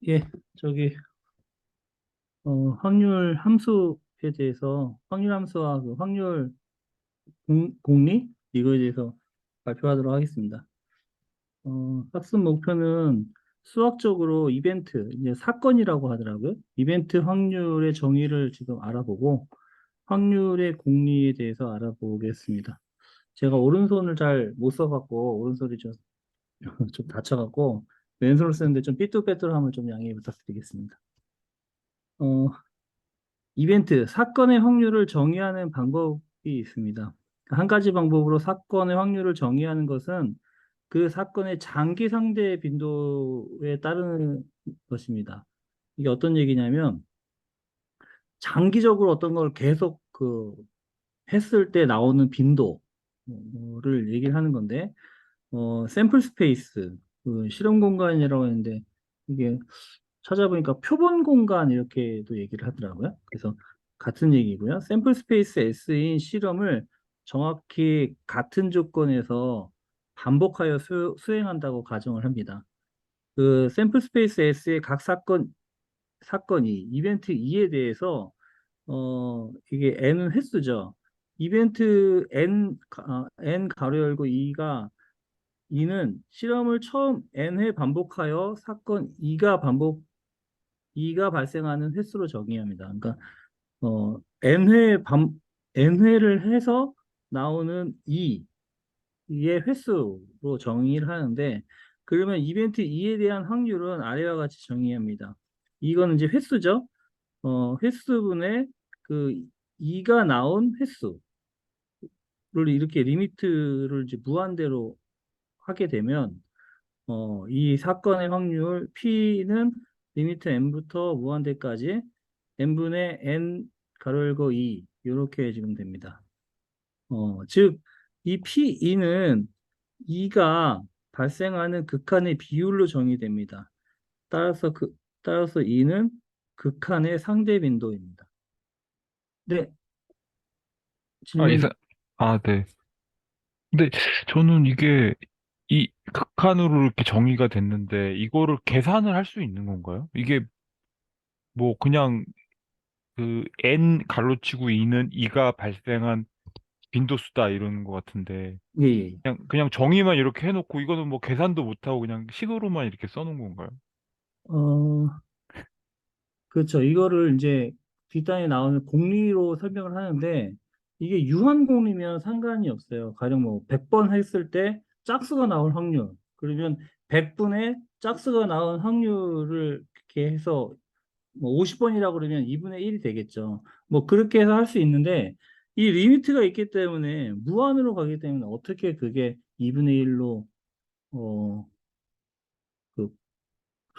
예, 저기, 확률 함수에 대해서, 확률 함수와 그 확률 공리? 이거에 대해서 발표하도록 하겠습니다. 학습 목표는 수학적으로 이벤트, 이제 사건이라고 하더라고요. 이벤트 확률의 정의를 지금 알아보고, 확률의 공리에 대해서 알아보겠습니다. 제가 오른손을 잘 못 써갖고, 오른손이 좀, 좀 다쳐갖고, 왼손을 쓰는데 좀 삐뚤빼뚤함을 좀 양해 부탁드리겠습니다. 어, 이벤트, 사건의 확률을 정의하는 방법이 있습니다. 한 가지 방법으로 사건의 확률을 정의하는 것은 그 사건의 장기 상대 빈도에 따르는 것입니다. 이게 어떤 얘기냐면, 장기적으로 어떤 걸 계속 했을 때 나오는 빈도를 얘기를 하는 건데, 샘플 스페이스, 그 실험 공간이라고 했는데, 이게 찾아보니까 표본 공간 이렇게도 얘기를 하더라고요. 그래서 같은 얘기고요. 샘플 스페이스 S인 실험을 정확히 같은 조건에서 반복하여 수행한다고 가정을 합니다. 그 샘플 스페이스 S의 각 사건이 이벤트 2에 대해서 이게 n은 횟수죠. 이벤트 n 가로 열고 2가 2는 실험을 처음 n회 반복하여 사건 2가 발생하는 횟수로 정의합니다. 그러니까 n회를 해서 나오는 2의 횟수로 정의를 하는데, 그러면 이벤트 2에 대한 확률은 아래와 같이 정의합니다. 이거는 이제 횟수죠. 횟수분의 그 2가 나온 횟수를 이렇게 리미트를 이제 무한대로 하게 되면 이 사건의 확률 P는 리미트 n부터 무한대까지 n분의 n 가로 열고 2 이렇게 지금 됩니다. 즉, 이 P2는 2가 발생하는 극한의 비율로 정의됩니다. 따라서 따라서 2는 극한의 상대 빈도입니다. 네, 아, 질문. 네. 근데 저는 이게 이 극한으로 이렇게 정의가 됐는데 이거를 계산을 할 수 있는 건가요? 이게 뭐 그냥 그 n 가로치고 2는 2가 발생한 빈도수다 이러는 것 같은데 예, 예. 그냥 정의만 이렇게 해놓고 이거는 뭐 계산도 못하고 그냥 식으로만 이렇게 써놓은 건가요? 어, 그렇죠. 이거를 이제 뒷단에 나오는 공리로 설명을 하는데, 이게 유한공리면 상관이 없어요. 가령 뭐 100번 했을 때 짝수가 나올 확률. 그러면 100분의 짝수가 나온 확률을 이렇게 해서 뭐 50번이라고 그러면 2분의 1이 되겠죠. 뭐 그렇게 해서 할 수 있는데, 이 리미트가 있기 때문에 무한으로 가기 때문에 어떻게 그게 2분의 1로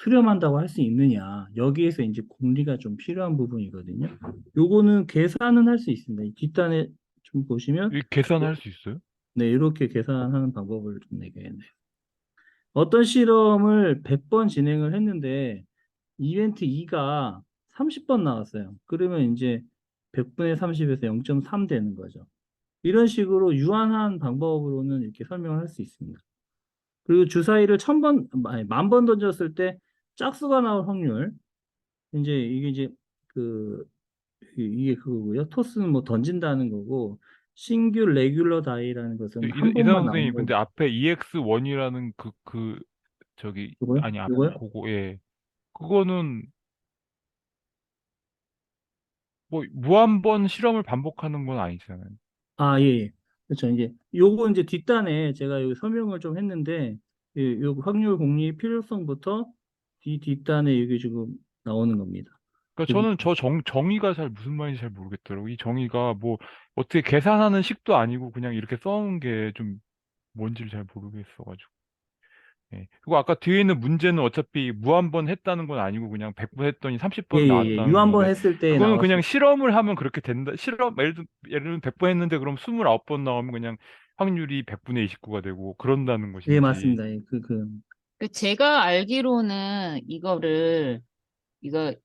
수렴한다고 할 수 있느냐. 여기에서 이제 공리가 좀 필요한 부분이거든요. 요거는 계산은 할 수 있습니다. 이 뒷단에 좀 보시면, 이 계산할 수 있어요? 네, 이렇게 계산하는 방법을 좀 내겠네요. 어떤 실험을 100번 진행을 했는데, 이벤트 2가 30번 나왔어요. 그러면 이제 100분의 30에서 0.3 되는 거죠. 이런 식으로 유한한 방법으로는 이렇게 설명을 할 수 있습니다. 그리고 주사위를 1000번, 아니, 10,000번 던졌을 때 짝수가 나올 확률, 이제 이게 이제 그 이게 그거고요. 토스는 뭐 던진다는 거고, 신규 레귤러 다이라는 것은 한 이상 번만 나온 선생님 거고. 근데 앞에 EX1이라는 저기 요거요? 아니 요거요? 그거 예 그거는 뭐 무한번 실험을 반복하는 건 아니잖아요. 아, 예, 예. 그렇죠. 이제 요거 이제 뒷단에 제가 여기 설명을 좀 했는데, 예, 요 확률 공리 필요성부터 뒷단에 이게 지금 나오는 겁니다. 그러니까 그 저는 정의가 잘 무슨 말인지 잘 모르겠더라고요. 이 정의가 뭐 어떻게 계산하는 식도 아니고 그냥 이렇게 써놓은 게 좀 뭔지를 잘 모르겠어가지고. 예. 그리고 아까 뒤에 있는 문제는 어차피 무한번 했다는 건 아니고 그냥 100번 했더니 예, 30번 예, 예. 나왔다는 유한번 건데 했을 때 그거는 나왔을 그냥 때. 실험을 하면 그렇게 된다. 예를 들면 100번 했는데 그럼 29번 나오면 그냥 확률이 100분의 29가 되고 그런다는 예, 것인지. 맞습니다. 예, 제가 알기로는 이거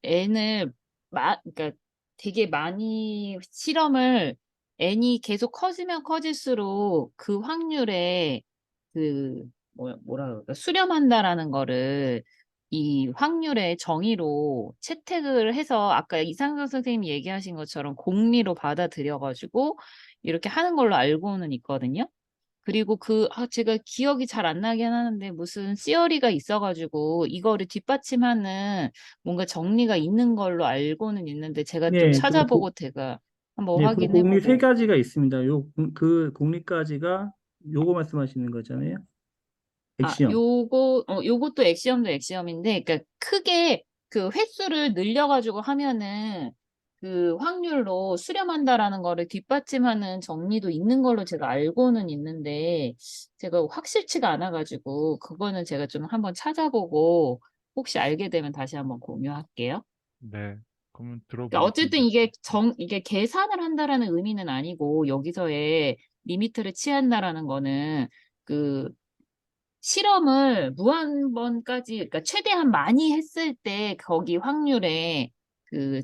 n을 그러니까 되게 많이 실험을 n이 계속 커지면 커질수록 그 확률에 뭐라 그럴까 수렴한다라는 거를 이 확률의 정의로 채택을 해서 아까 이상선 선생님이 얘기하신 것처럼 공리로 받아들여가지고 이렇게 하는 걸로 알고는 있거든요. 그리고 제가 기억이 잘 안 나긴 하는데 무슨 시어리가 있어가지고 이거를 뒷받침하는 뭔가 정리가 있는 걸로 알고는 있는데 제가 좀 네, 찾아보고 제가 한번 네, 그 공리 세 확인해보고. 가지가 있습니다. 그 공리까지가 요거 말씀하시는 거잖아요. 엑시엄. 요것도 엑시엄도 엑시엄인데, 그러니까 크게 그 횟수를 늘려가지고 하면은 그 확률로 수렴한다라는 거를 뒷받침하는 정리도 있는 걸로 제가 알고는 있는데, 제가 확실치가 않아가지고, 그거는 제가 좀 한번 찾아보고, 혹시 알게 되면 다시 한번 공유할게요. 네. 그러면 그러니까 어쨌든 들어보겠습니다. 이게 계산을 한다라는 의미는 아니고, 여기서의 리미트를 취한다라는 거는, 그 실험을 무한 번까지, 그러니까 최대한 많이 했을 때 거기 확률에 그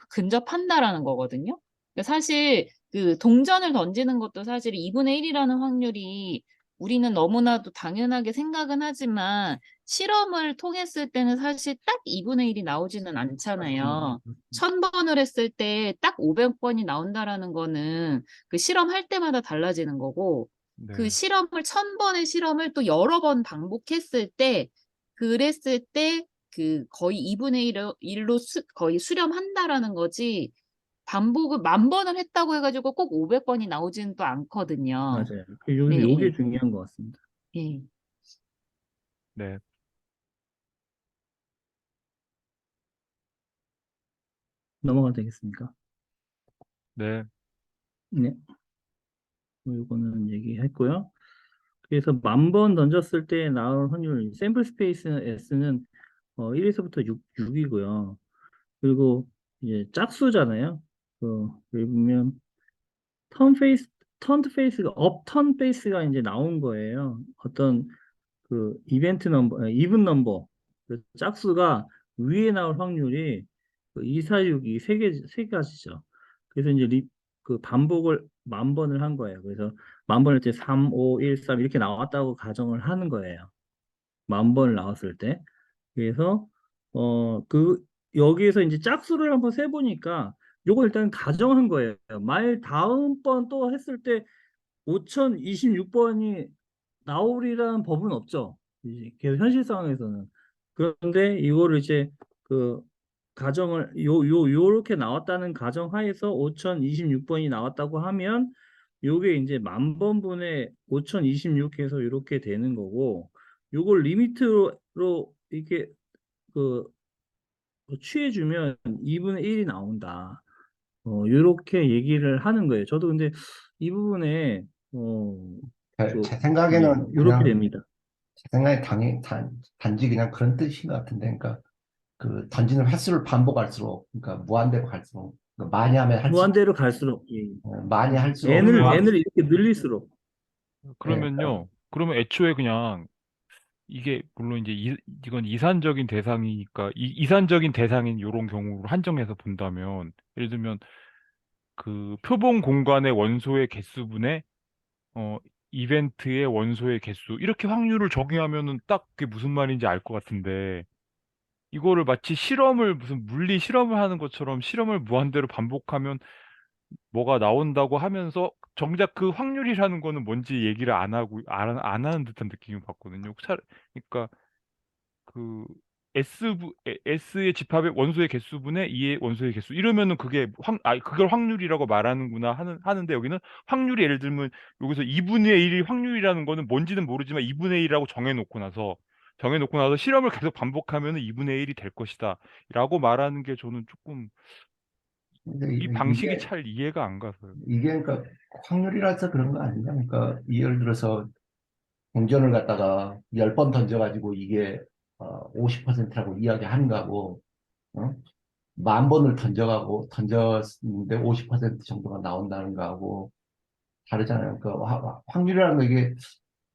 근접한다라는 거거든요. 그러니까 사실 그 동전을 던지는 것도 사실 2분의 1이라는 확률이 우리는 너무나도 당연하게 생각은 하지만 실험을 통했을 때는 사실 딱 2분의 1이 나오지는 맞습니다. 않잖아요. 1000번을 했을 때 딱 500번이 나온다라는 거는 그 실험할 때마다 달라지는 거고, 그 네. 실험을 1000번의 실험을 또 여러 번 반복했을 때, 그랬을 때 그 거의 2분의 1로 거의 수렴한다라는 거지, 반복을 10,000번을 했다고 해가지고 꼭 500번이 나오지는 또 않거든요. 맞아요. 예, 요게 예, 중요한 것 같습니다. 예. 네. 넘어가도 되겠습니까? 네. 네. 요거는 얘기했고요. 그래서 10,000번 던졌을 때 나올 확률, 샘플 스페이스 S는 1에서부터 6이고요. 그리고 이제 짝수잖아요. 여기 보면 턴 페이스, 턴 페이스가 업턴 페이스가 이제 나온 거예요. 어떤 그 이벤트 넘버, 이븐 넘버, 그 짝수가 위에 나올 확률이 2, 4, 6이 세 가지죠. 그래서 이제 그 반복을 10,000번을 한 거예요. 그래서 10,000번을 때 3, 5, 1, 3 이렇게 나왔다고 가정을 하는 거예요. 10,000번을 나왔을 때. 그래서 여기에서 이제 짝수를 한번 세보니까 요거 일단 가정한 거예요. 말 다음번 또 했을 때 5026번이 나오리라는 법은 없죠. 이제 계속 현실 상황에서는. 그런데 이거를 이제 그 가정을 요렇게 나왔다는 가정하에서 5026번이 나왔다고 하면 요게 이제 10,000번분의 5026 해서 이렇게 되는 거고, 요걸 리미트로 이렇게 그 취해주면 2분의 1이 나온다. 요렇게 얘기를 하는 거예요. 저도 근데 이 부분에 그, 제 예, 생각에는 요렇게 그냥 됩니다. 제 생각에 단지 그냥 그런 뜻인 것 같은데, 그러니까 그 던지는 횟수를 반복할수록, 그러니까 무한대로 갈수록, 그러니까 많이 하면 할수록, 무한대로 갈수록, 예, 많이 예. 할수록 그러면, n을 이렇게 늘릴수록. 그러니까 그러면 애초에 그냥 이게 물론 이제 이건 이산적인 대상이니까 이산적인 대상인 이런 경우로 한정해서 본다면 예를 들면 그 표본 공간의 원소의 개수분의 어 이벤트의 원소의 개수 이렇게 확률을 적용하면은 딱 그게 무슨 말인지 알 것 같은데 이거를 마치 실험을 무슨 물리 실험을 하는 것처럼 실험을 무한대로 반복하면 뭐가 나온다고 하면서 정작 그 확률이라는 거는 뭔지 얘기를 안 하는 듯한 느낌을 받거든요. 그러니까 그 S의 집합의 원소의 개수분의 2의 원소의 개수 이러면은 그걸 확률이라고 말하는구나 하는데 여기는 확률이 예를 들면 여기서 2분의 1이 확률이라는 거는 뭔지는 모르지만 2분의 1이라고 정해놓고 나서 실험을 계속 반복하면은 2분의 1이 될 것이다 라고 말하는 게 저는 조금 근데 이 방식이 이게 잘 이해가 안 가서요. 이게 그러니까 확률이라서 그런 거 아니냐? 그러니까 예를 들어서 동전을 갖다가 10번 던져가지고 이게 50%라고 이야기하는 거하고, 어? 10,000번을 던졌는데 50% 정도가 나온다는 거하고 다르잖아요. 그러니까 확률이라는 거 이게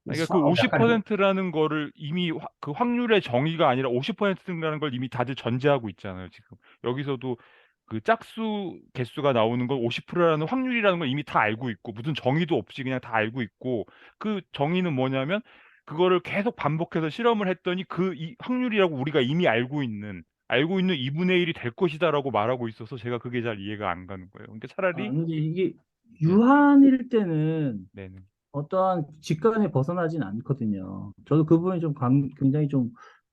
그러니까 그 수학하고 약간 50%라는 거를 이미 그 확률의 정의가 아니라 50%라는 걸 이미 다들 전제하고 있잖아요, 지금. 여기서도 그 짝수 개수가 나오는 걸 50%라는 확률이라는 걸 이미 다 알고 있고, 무슨 정의도 없이 그냥 다 알고 있고, 그 정의는 뭐냐면 그거를 계속 반복해서 실험을 했더니 그 이 확률이라고 우리가 이미 알고 있는 2분의 1이 될 것이다라고 말하고 있어서 제가 그게 잘 이해가 안 가는 거예요. 그러니까 아, 차라리 근데 이게 네, 유한일 때는 네네. 어떠한 직관에 벗어나진 않거든요. 저도 그 부분이 좀 굉장히 좀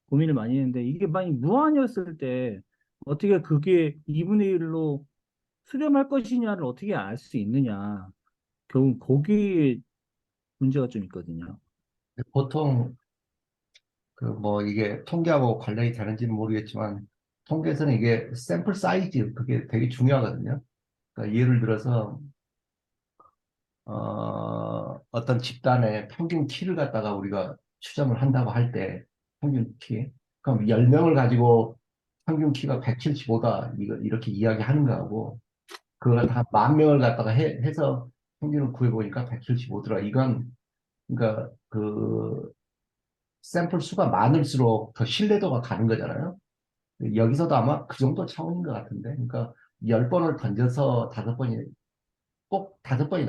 고민을 많이 했는데 이게 만약 무한이었을 때 어떻게 그게 2분의 1로 수렴할 것이냐를 어떻게 알 수 있느냐. 결국 거기에 문제가 좀 있거든요. 보통 그 뭐 이게 통계하고 관련이 되는지는 모르겠지만 통계에서는 이게 샘플 사이즈 그게 되게 중요하거든요. 그러니까 예를 들어서 어떤 집단의 평균 키를 갖다가 우리가 추정을 한다고 할 때 평균 키 그럼 10명을 가지고 평균 키가 175다 이렇게 이야기하는 거하고 그걸 다 10,000명을 갖다가 해서 평균을 구해보니까 175더라. 이건 그러니까 그 샘플 수가 많을수록 더 신뢰도가 가는 거잖아요. 여기서도 아마 그 정도 차원인 것 같은데. 그러니까 10번을 던져서 5번이 꼭 5번이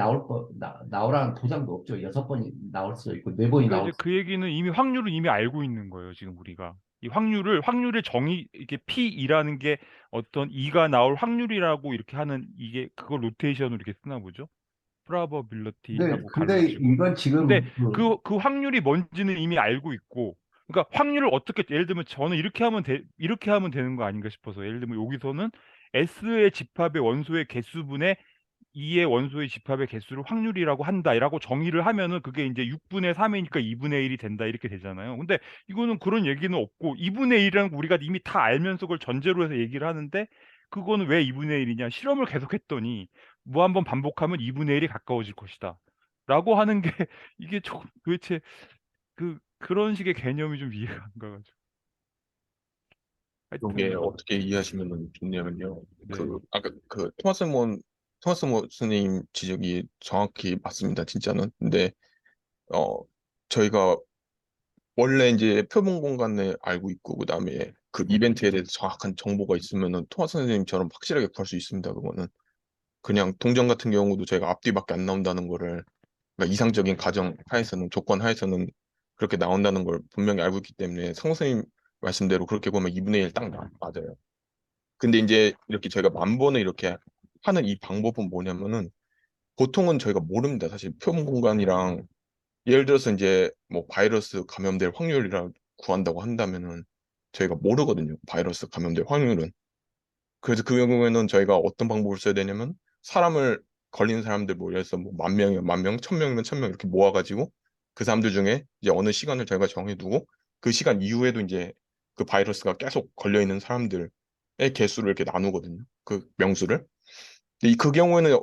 나오라는 도장도 없죠. 6번이 나올 수도 있고 4번이 그러니까 나올 이제 수도 그 얘기는 이미 확률을 이미 알고 있는 거예요, 지금 우리가. 이 확률의 정의, 이게 P이라는 게 어떤 이가 나올 확률이라고 이렇게 하는 이게 그걸 노테이션으로 이렇게 쓰나 보죠? 근데 probability하고 가로를 근데 치고. 이건 근데 지금 그 확률이 뭔지는 이미 알고 있고, 그러니까 확률을 어떻게, 예를 들면 저는 이렇게 하면 되는 거 아닌가 싶어서, 예를 들면 여기서는 S의 집합의 원소의 개수분의 2의 원소의 집합의 개수를 확률이라고 한다라고 정의를 하면은 그게 이제 6분의 3이니까 2분의 1이 된다 이렇게 되잖아요. 근데 이거는 그런 얘기는 없고 2분의 1이라는 거 우리가 이미 다 알면서 그걸 전제로 해서 얘기를 하는데 그거는 왜 2분의 1이냐? 실험을 계속했더니 뭐 한번 반복하면 2분의 1이 가까워질 것이다. 라고 하는 게 이게 도대체 그런 식의 개념이 좀 이해가 안 가가지고. 이게 하여튼 어떻게 이해하시면 좋냐면요. 네. 아까 토마스 몬 스님 지적이 정확히 맞습니다. 진짜는. 근데, 어, 저희가 원래 이제 표본 공간을 알고 있고, 그 다음에 그 이벤트에 대해서 정확한 정보가 있으면은 토마스 선생님처럼 확실하게 구할 수 있습니다. 그거는. 그냥 동전 같은 경우도 저희가 앞뒤밖에 안 나온다는 거를, 그러니까 이상적인 가정 하에서는, 조건 하에서는 그렇게 나온다는 걸 분명히 알고 있기 때문에 성 선생님 말씀대로 그렇게 보면 2분의 1 딱 맞아요. 근데 이제 이렇게 저희가 10,000번을 이렇게 하는 이 방법은 뭐냐면은 보통은 저희가 모릅니다. 사실 표본 공간이랑 예를 들어서 이제 뭐 바이러스 감염될 확률이라 구한다고 한다면은 저희가 모르거든요. 바이러스 감염될 확률은. 그래서 그 경우에는 저희가 어떤 방법을 써야 되냐면 사람을 걸린 사람들 뭐 예를 들어서 뭐 10,000명이면 10,000명, 1,000명이면 1,000명 이렇게 모아가지고 그 사람들 중에 이제 어느 시간을 저희가 정해두고 그 시간 이후에도 이제 그 바이러스가 계속 걸려 있는 사람들의 개수를 이렇게 나누거든요. 그 명수를. 근데 그 경우에는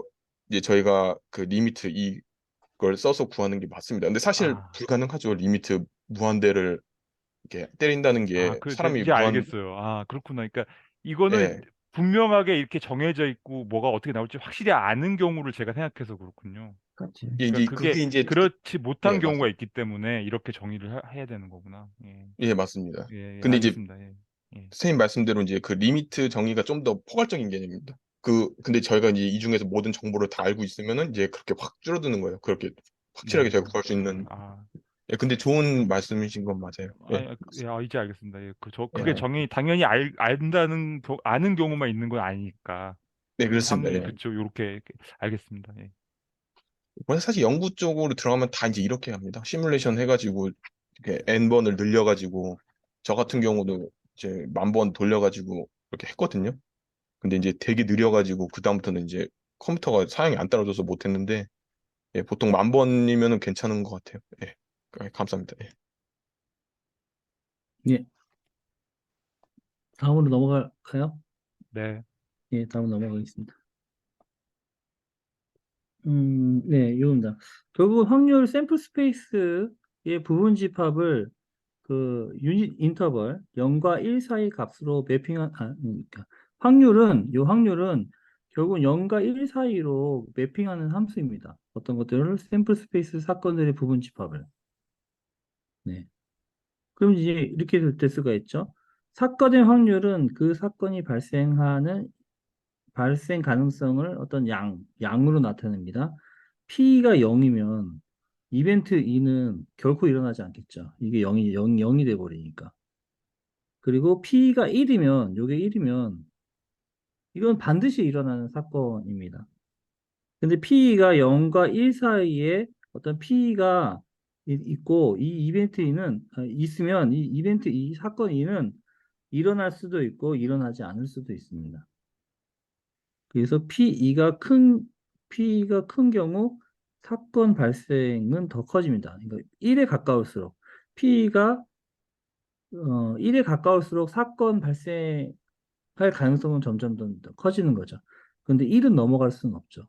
이제 저희가 그 리미트 이걸 써서 구하는 게 맞습니다. 근데 사실 아. 불가능하죠. 리미트 무한대를 이렇게 때린다는 게 사람이 이제 알겠어요. 아, 그렇구나. 그러니까 이거는 예, 분명하게 이렇게 정해져 있고 뭐가 어떻게 나올지 확실히 아는 경우를 제가 생각해서 그렇군요. 같이. 그러니까 이제 그게 그게 이제 그렇지 못한 예, 경우가 있기 때문에 이렇게 정의를 해야 되는 거구나. 예, 예, 맞습니다. 예, 예, 근데 이제 알겠습니다. 예, 예. 선생님 말씀대로 이제 그 리미트 정의가 좀 더 포괄적인 개념입니다. 근데 저희가 이제 이 중에서 모든 정보를 다 알고 있으면은 이제 그렇게 확 줄어드는 거예요. 그렇게 확실하게 네. 저희가 구할 수 있는. 아, 예, 근데 좋은 말씀이신 건 맞아요. 예, 예, 이제 알겠습니다. 예, 그게 예. 정의 당연히 아는 경우만 있는 건 아니니까. 네, 그 그렇습니다. 확률 예. 그쪽 요렇게 알겠습니다. 예. 원래 사실 연구 쪽으로 들어가면 다 이제 이렇게 합니다. 시뮬레이션 해가지고 이렇게 n 번을 늘려가지고 저 같은 경우도 이제 10,000번 돌려가지고 이렇게 했거든요. 근데 이제 되게 느려가지고 그다음부터는 이제 컴퓨터가 사양이 안 따라줘서 못했는데 예, 보통 10,000번이면은 괜찮은 것 같아요. 예, 감사합니다. 예. 예, 다음으로 넘어갈까요? 네. 예, 다음 넘어가겠습니다. 네, 이겁니다. 결국 확률 샘플 스페이스의 부분 집합을 그 유닛 인터벌 0과 1 사이 값으로 그러니까 확률은 결국 0과 1 사이로 매핑하는 함수입니다. 어떤 것들을 샘플 스페이스 사건들의 부분 집합을. 네. 그럼 이제 이렇게 될 수가 있죠. 사건의 확률은 그 사건이 발생 가능성을 어떤 양으로 나타냅니다. P가 0이면 이벤트 2는 결코 일어나지 않겠죠. 이게 0이 돼 버리니까. 그리고 P가 1이면, 요게 1이면, 이건 반드시 일어나는 사건입니다. 근데 P가 0과 1 사이에 어떤 P가 있고, 이 이벤트 2는, 있으면, 이 이벤트 2, 사건 2는 일어날 수도 있고, 일어나지 않을 수도 있습니다. 그래서 P가 큰 경우 사건 발생은 더 커집니다. 그러니까 1에 가까울수록 P가 1에 가까울수록 사건 발생할 가능성은 점점 더 커지는 거죠. 근데 1은 넘어갈 수는 없죠.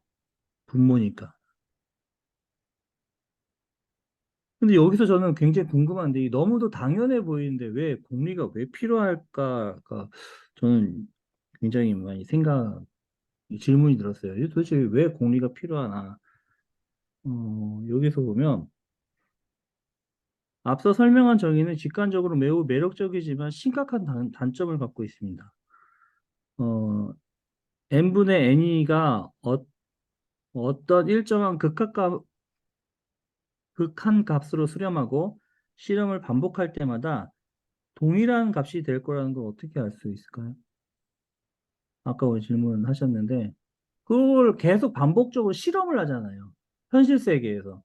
분모니까. 근데 여기서 저는 굉장히 궁금한데 이 너무도 당연해 보이는데 왜 공리가 왜 필요할까가 저는 굉장히 많이 질문이 들었어요. 이게 도대체 왜 공리가 필요하나? 여기서 보면 앞서 설명한 정의는 직관적으로 매우 매력적이지만 심각한 단점을 갖고 있습니다. n분의 n이가 어떤 일정한 극한 값으로 수렴하고 실험을 반복할 때마다 동일한 값이 될 거라는 걸 어떻게 알 수 있을까요? 아까 질문하셨는데 그걸 계속 반복적으로 실험을 하잖아요. 현실 세계에서.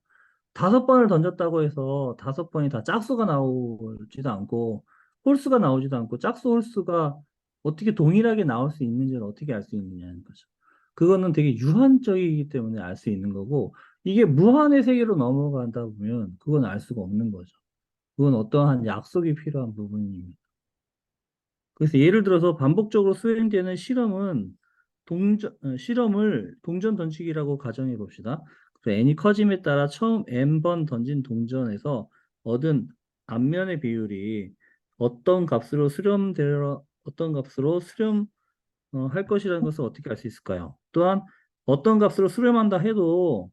5번을 던졌다고 해서 5번이 다 짝수가 나오지도 않고 홀수가 나오지도 않고 짝수 홀수가 어떻게 동일하게 나올 수 있는지를 어떻게 알 수 있느냐는 거죠. 그거는 되게 유한적이기 때문에 알 수 있는 거고 이게 무한의 세계로 넘어간다 보면 그건 알 수가 없는 거죠. 그건 어떠한 약속이 필요한 부분입니다. 그래서 예를 들어서 반복적으로 수행되는 실험을 동전 던지기라고 가정해 봅시다. 그래서 n이 커짐에 따라 처음 n번 던진 동전에서 얻은 앞면의 비율이 어떤 값으로 할 것이라는 것을 어떻게 알 수 있을까요? 또한 어떤 값으로 수렴한다 해도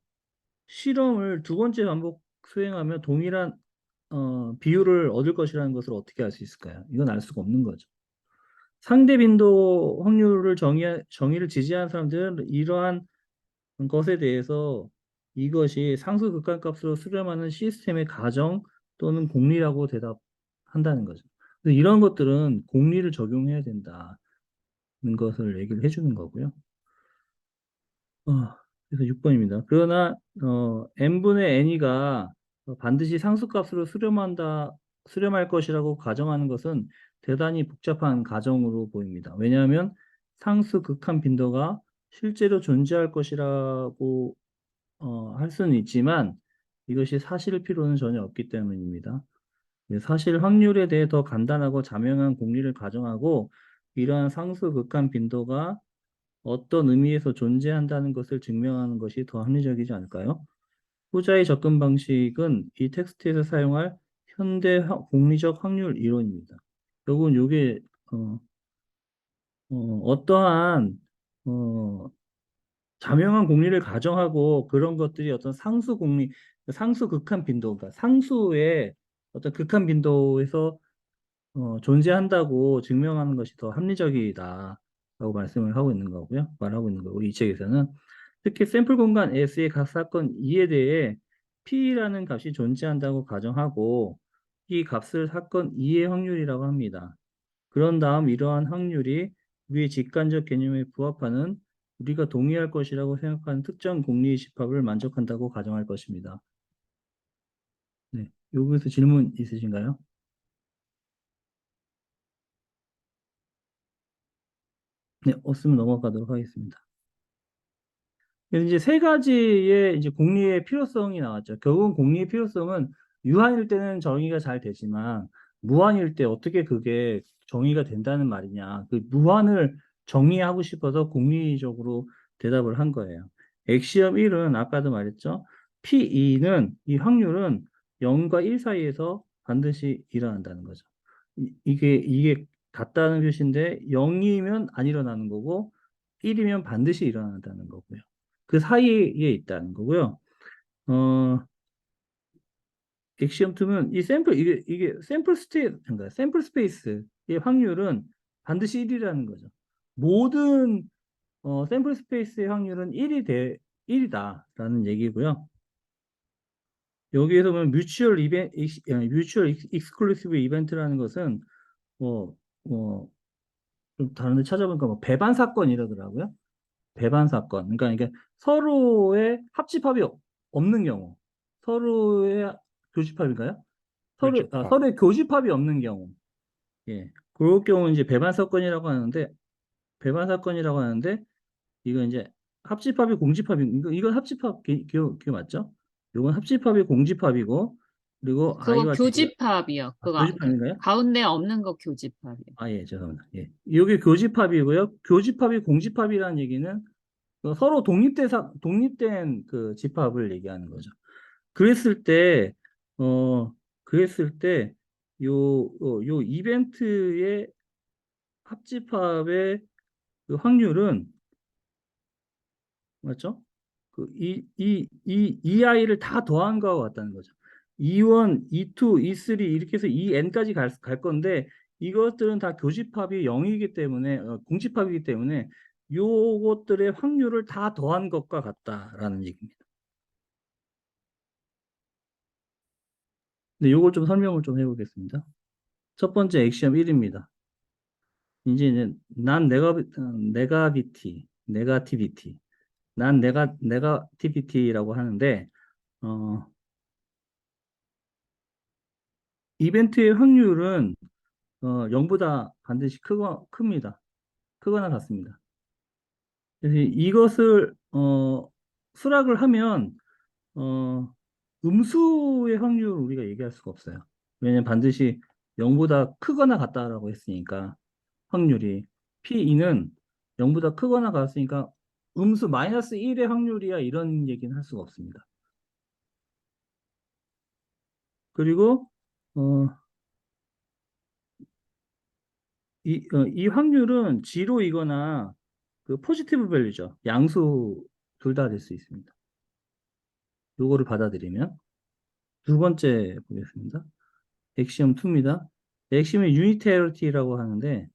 실험을 2번째 반복 수행하면 동일한 비율을 얻을 것이라는 것을 어떻게 알 수 있을까요? 이건 알 수가 없는 거죠. 상대 빈도 확률을 정의를 지지하는 사람들은 이러한 것에 대해서 이것이 상수 극한값으로 수렴하는 시스템의 가정 또는 공리라고 대답한다는 거죠. 그래서 이런 것들은 공리를 적용해야 된다는 것을 얘기를 해주는 거고요. 그래서 6번입니다. 그러나 n분의 n이가 반드시 상수값으로 수렴할 것이라고 가정하는 것은 대단히 복잡한 가정으로 보입니다. 왜냐하면 상수 극한 빈도가 실제로 존재할 것이라고 할 수는 있지만 이것이 사실일 필요는 전혀 없기 때문입니다. 사실 확률에 대해 더 간단하고 자명한 공리를 가정하고 이러한 상수 극한 빈도가 어떤 의미에서 존재한다는 것을 증명하는 것이 더 합리적이지 않을까요? 후자의 접근 방식은 이 텍스트에서 사용할 현대 공리적 확률 이론입니다. 결국은 이게 어떠한 자명한 공리를 가정하고 그런 것들이 어떤 상수 극한 빈도, 그러니까 상수의 어떤 극한 빈도에서 존재한다고 증명하는 것이 더 합리적이다라고 말하고 있는 거고, 이 책에서는 특히 샘플 공간 S의 각 사건 E에 대해 P라는 값이 존재한다고 가정하고 이 값을 사건 E의 확률이라고 합니다. 그런 다음 이러한 확률이 우리의 직관적 개념에 부합하는 우리가 동의할 것이라고 생각하는 특정 공리의 집합을 만족한다고 가정할 것입니다. 네, 여기서 질문 있으신가요? 네, 없으면 넘어가도록 하겠습니다. 그래서 이제 세 가지의 이제 공리의 필요성이 나왔죠. 결국은 공리의 필요성은 유한일 때는 정의가 잘 되지만 무한일 때 어떻게 그게 정의가 된다는 말이냐. 그 무한을 정의하고 싶어서 공리적으로 대답을 한 거예요. 엑시엄 1은 아까도 말했죠. P2는 이 확률은 0과 1 사이에서 반드시 일어난다는 거죠. 이게 같다는 표시인데 0이면 안 일어나는 거고 1이면 반드시 일어난다는 거고요. 그 사이에 있다는 거고요. 엑시엄 2는 이게 샘플 스페이스의 확률은 반드시 1이라는 거죠. 모든 샘플 스페이스의 확률은 1이다라는 얘기고요. 여기에서 보면 뮤추얼 익스클루시브 이벤트라는 것은 뭐, 좀 다른 데 찾아보니까 뭐 배반 사건이라더라고요. 배반 사건. 그러니까 이게 서로의 합집합이 없는 경우. 서로의 교집합인가요? 교집합. 서로의 교집합이 없는 경우. 예. 그럴 경우 이제 배반 사건이라고 하는데, 이거 이제 합집합이 공집합이, 이건 합집합, 기억 맞죠? 이건 합집합이 공집합이고, 그리고 그거 I와 J가, 교집합이요. 교집합인가요? 가운데 없는 거 교집합이요. 아, 예, 죄송합니다. 예. 이게 교집합이고요. 교집합이 공집합이라는 얘기는 서로 독립된 그 집합을 얘기하는 거죠. 그랬을 때, 어, 그랬을 때, 요 이벤트의 합집합의 그 확률은, 맞죠? 이 아이를 다 더한 거와 같다는 거죠. E1, E2, E3 이렇게 해서 EN까지 갈 건데, 이것들은 다 교집합이 0이기 때문에, 공집합이기 때문에, 요것들의 확률을 다 더한 것과 같다라는 얘기입니다. 네, 요걸 좀 설명을 좀 해보겠습니다. 첫 번째 액시엄 1입니다. 이제 네가티비티, 네가티비티라고 하는데, 어, 이벤트의 확률은 0보다 반드시 큽니다. 크거나 같습니다. 그래서 이것을 수락을 하면 음수의 확률을 우리가 얘기할 수가 없어요. 왜냐면 반드시 0보다 크거나 같다라고 했으니까 확률이 P2는 0보다 크거나 같으니까 음수 마이너스 1의 확률이야 이런 얘기는 할 수가 없습니다. 그리고 이 확률은 지로이거나 그 포지티브 밸류죠. 양수 둘 다 될 수 있습니다. 요거를 받아들이면 두 번째 보겠습니다. 액시엄 2입니다. 액시엄의 유니테리티라고 하는데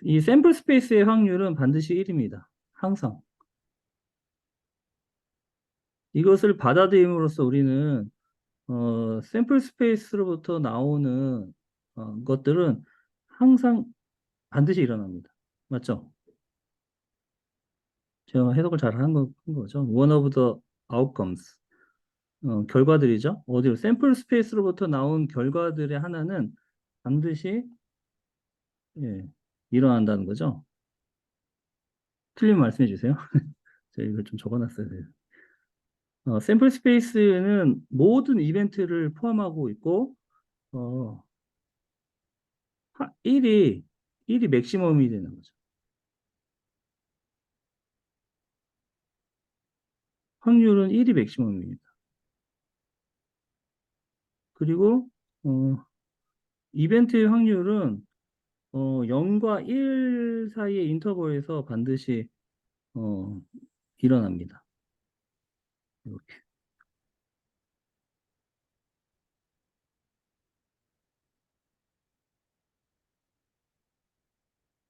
이 샘플 스페이스의 확률은 반드시 1입니다. 항상. 이것을 받아들임으로써 우리는 샘플 스페이스로부터 나오는 것들은 항상 반드시 일어납니다. 맞죠? 제가 해석을 잘 한 거죠. One of the outcomes. 결과들이죠. 어디로? 샘플 스페이스로부터 나온 결과들의 하나는 반드시 예, 일어난다는 거죠. 틀리면 말씀해 주세요. 제가 이걸 좀 적어놨어야 돼요. 샘플 스페이스는 모든 이벤트를 포함하고 있고, 1이 맥시멈이 되는 거죠. 확률은 1이 맥시멈입니다. 그리고, 이벤트의 확률은 0과 1 사이의 인터벌에서 반드시 일어납니다. 이렇게.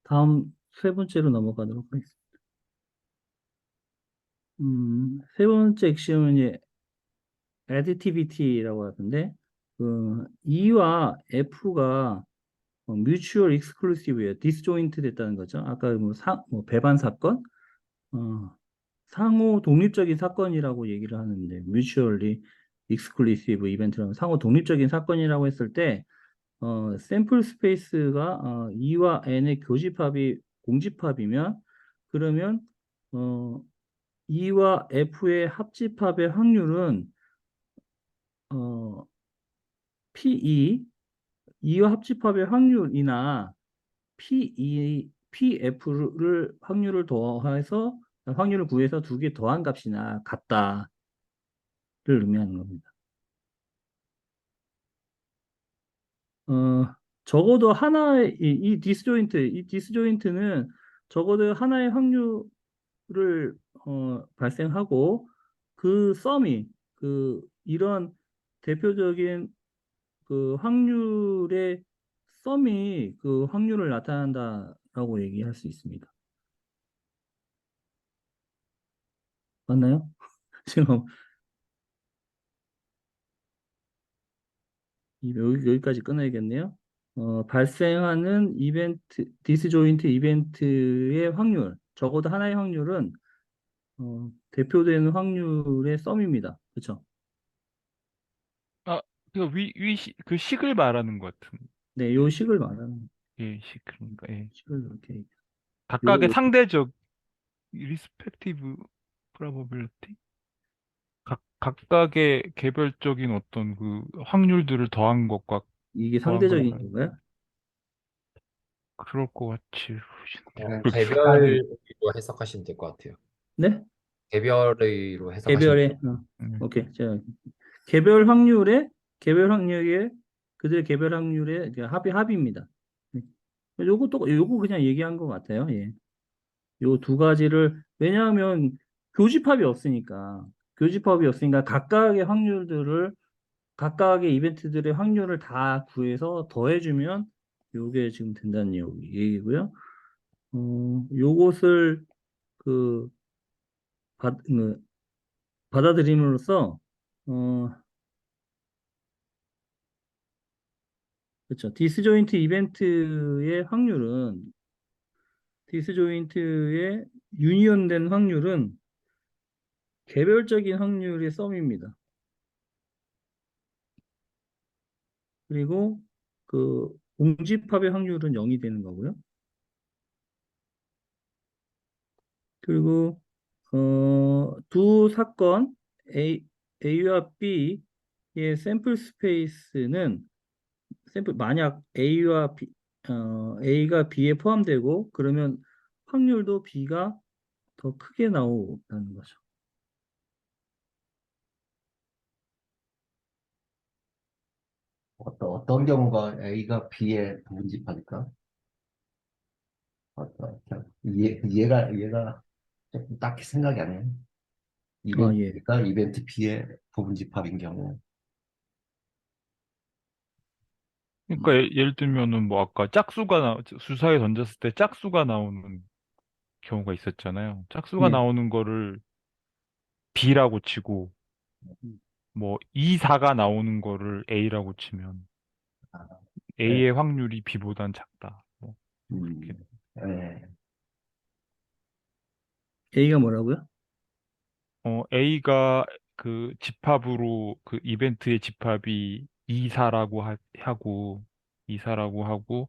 다음 세 번째로 넘어가도록 하겠습니다. 세 번째 액션은 이제 additivity라고 하던데, E와 F가 mutual exclusive예요. disjoint 됐다는 거죠. 아까 뭐 배반 사건, 상호 독립적인 사건이라고 얘기를 하는데, mutually exclusive 이벤트라는 상호 독립적인 사건이라고 했을 때, 샘플 스페이스가 E와 N의 교집합이 공집합이면, 그러면 E와 F의 합집합의 확률은 P2, E와 합집합의 확률이나 PF를 확률을 더해서 확률을 구해서 두 개 더한 값이나 같다를 의미하는 겁니다. 적어도 하나의 이 디스조인트는 적어도 하나의 확률을 발생하고 그 썸이 이런 대표적인 그 확률의 썸이 그 확률을 나타난다라고 얘기할 수 있습니다. 맞나요? 지금 여기까지 끊어야겠네요. 발생하는 디스조인트 이벤트의 확률, 적어도 하나의 확률은 대표되는 확률의 썸입니다. 그렇죠? 아, 그 식을 말하는 것 같은. 네, 요 식을 말하는 예, 식, 그러니까, 예. 식을 이렇게 각각의 요거 상대적, respective probability? 각각의 개별적인 어떤 그 확률들을 더한 것과 이게 더한 걸, 상대적인 건가요? 그럴 것 같이. 그냥 그렇게 개별로 해석하시면 될 것 같아요. 네? 개별의로 해석하시면 개별의 음. 오케이. 자, 개별 확률의 그들의 개별 확률의 합입니다. 네. 요거 그냥 얘기한 것 같아요. 예. 요 두 가지를 왜냐하면 교집합이 없으니까 각각의 이벤트들의 확률을 다 구해서 더해주면 요게 지금 된다는 얘기고요. 요것을 그 받아들임으로써 그렇죠. 디스조인트의 유니온된 확률은 개별적인 확률의 썸입니다. 그리고 그 공집합의 확률은 0이 되는 거고요. 그리고 두 사건 A와 B의 샘플 스페이스는 만약 A가 B에 포함되고 그러면 확률도 B가 더 크게 나오는 거죠. 어떤 경우가 A가 B의 부분집합일까? 얘가 조금 딱히 생각이 안 나요. 아, 이벤트 예. A가 이벤트 B의 부분집합인 경우. 그러니까 예를 들면은 뭐 아까 수사에 던졌을 때 짝수가 나오는 경우가 있었잖아요. 짝수가 네. 나오는 거를 B라고 치고 음, 뭐 2, 4가 나오는 거를 A라고 치면 아, 네. A의 확률이 B보단 작다. 뭐 그렇게. 네. A가 뭐라고요? A가 그 집합으로 그 이벤트의 집합이 2, 4라고 하고 2, 4라고 하고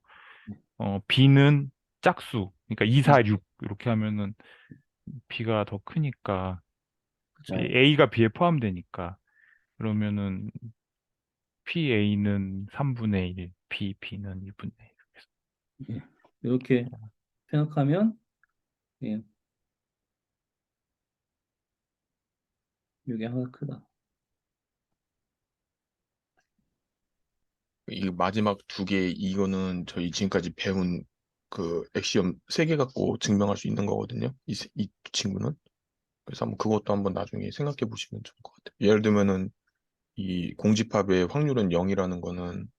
B는 짝수. 그러니까 2, 4, 6 이렇게 하면은 B가 더 크니까 그렇죠. A가 B에 포함되니까 그러면은 PA는 3분의 1, B는 2분의 1. 예. 이렇게 생각하면 예. 이게 하나 크다. 이 마지막 두 개, 이거는 저희 지금까지 배운 그 엑시엄 세 개 갖고 증명할 수 있는 거거든요. 이 친구는. 그래서 한번 그것도 한번 나중에 생각해 보시면 좋을 것 같아요. 예를 들면은 이 공집합의 확률은 0이라는 거는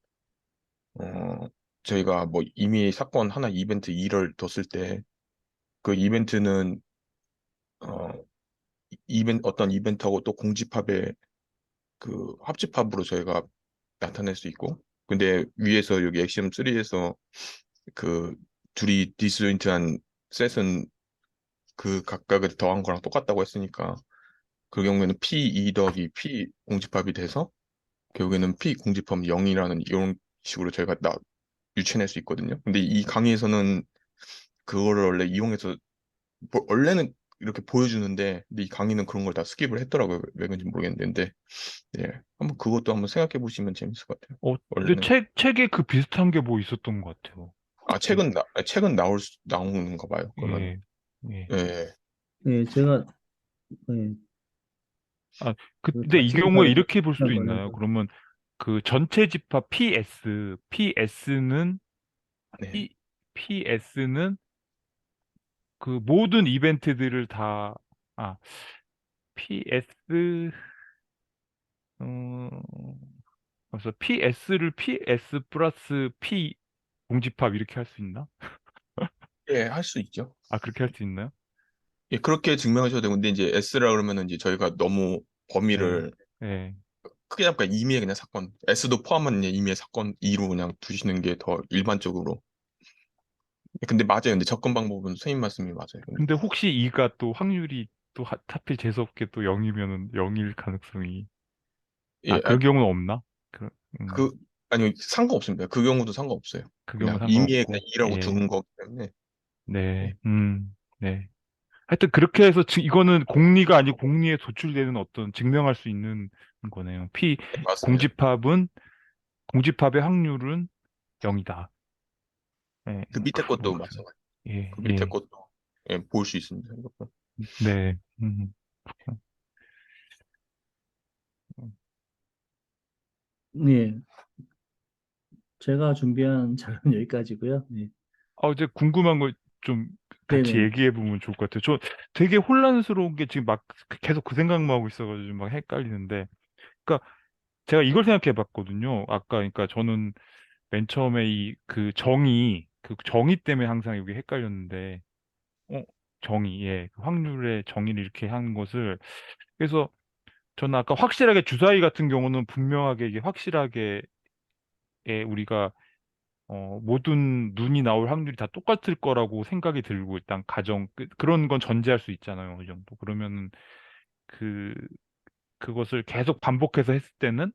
저희가 뭐 이미 사건 하나 이벤트 2를 뒀을 때 그 이벤트는 어 어떤 이벤트하고 또 공집합의 그 합집합으로 저희가 나타낼 수 있고, 근데 위에서 여기 엑시엄 3에서 그 둘이 디스조인트한 셋은 그 각각을 더한 거랑 똑같다고 했으니까 그 경우에는 P2 더하기 P 공집합이 돼서 결국에는 P 공집합 0이라는 이런 식으로 저희가 유추해낼 수 있거든요. 근데 이 강의에서는 그거를 원래 이용해서 원래는 이렇게 보여주는데, 근데 이 강의는 그런 걸 다 스킵을 했더라고요. 왜 그런지 모르겠는데, 예, 한번 그것도 한번 생각해 보시면 재밌을 것 같아요. 근데 원래는 책에 그 비슷한 게 뭐 있었던 것 같아요. 책은 나오는가 봐요. 그러면 예, 예. 예, 예, 제가 예, 아, 그 근데 이 경우에 자취집합에서 이렇게 볼 수도 있나요? 관련해서 그러면 그 전체 집합 PS는 네, P, PS는 그 모든 이벤트들을 PS, 그래서 PS를 PS 플러스 P 공집합 이렇게 할 수 있나? 예, 할 수 있죠. 그렇게 할 수 있나요? 예, 그렇게 증명하셔도 되고, 근데 이제 S라 그러면은 이제 저희가 너무 네, 범위를 네. 크게 잡고 임의의 그냥 사건, S도 포함한 그냥 임의의 사건 2로 그냥 두시는 게 더 일반적으로. 근데 맞아요. 근데 접근 방법은 선생님 말씀이 맞아요. 근데 근데 혹시 이가 또 확률이 또 하필 재수없게 또 0이면은 0일 가능성이 예, 그 경우는 없나? 그, 음, 그 아니요 상관없습니다. 그 경우도 상관없어요. 그 경우는 그냥 임의의 그냥 상관없고 2라고 예, 두는 거기 때문에. 네, 예, 네. 하여튼 그렇게 해서 이거는 공리가 아니고 공리에 도출되는 어떤 증명할 수 있는 거네요. 네, 맞습니다. 공집합은 공집합의 확률은 0이다. 예, 그 밑에 것도 그렇구나. 마찬가지. 예, 그 밑에 예, 것도 예, 볼 수 있습니다. 이것도. 네, 그렇구나. 예, 제가 준비한 자료는 여기까지고요. 네, 이제 궁금한 거 좀 같이 네네. 얘기해 보면 좋을 것 같아요. 저 되게 혼란스러운 게 지금 막 계속 그 생각만 하고 있어가지고 막 헷갈리는데, 그러니까 제가 이걸 생각해 봤거든요. 아까 그러니까 저는 맨 처음에 그 정의 때문에 항상 이게 헷갈렸는데, 어, 정의, 예, 그 확률의 정의를 이렇게 하는 것을 그래서 저는 아까 확실하게 주사위 같은 경우는 분명하게 이게 확실하게 우리가 모든 눈이 나올 확률이 다 똑같을 거라고 생각이 들고, 일단 그런 건 전제할 수 있잖아요. 어느 정도. 그러면은, 그, 그것을 계속 반복해서 했을 때는,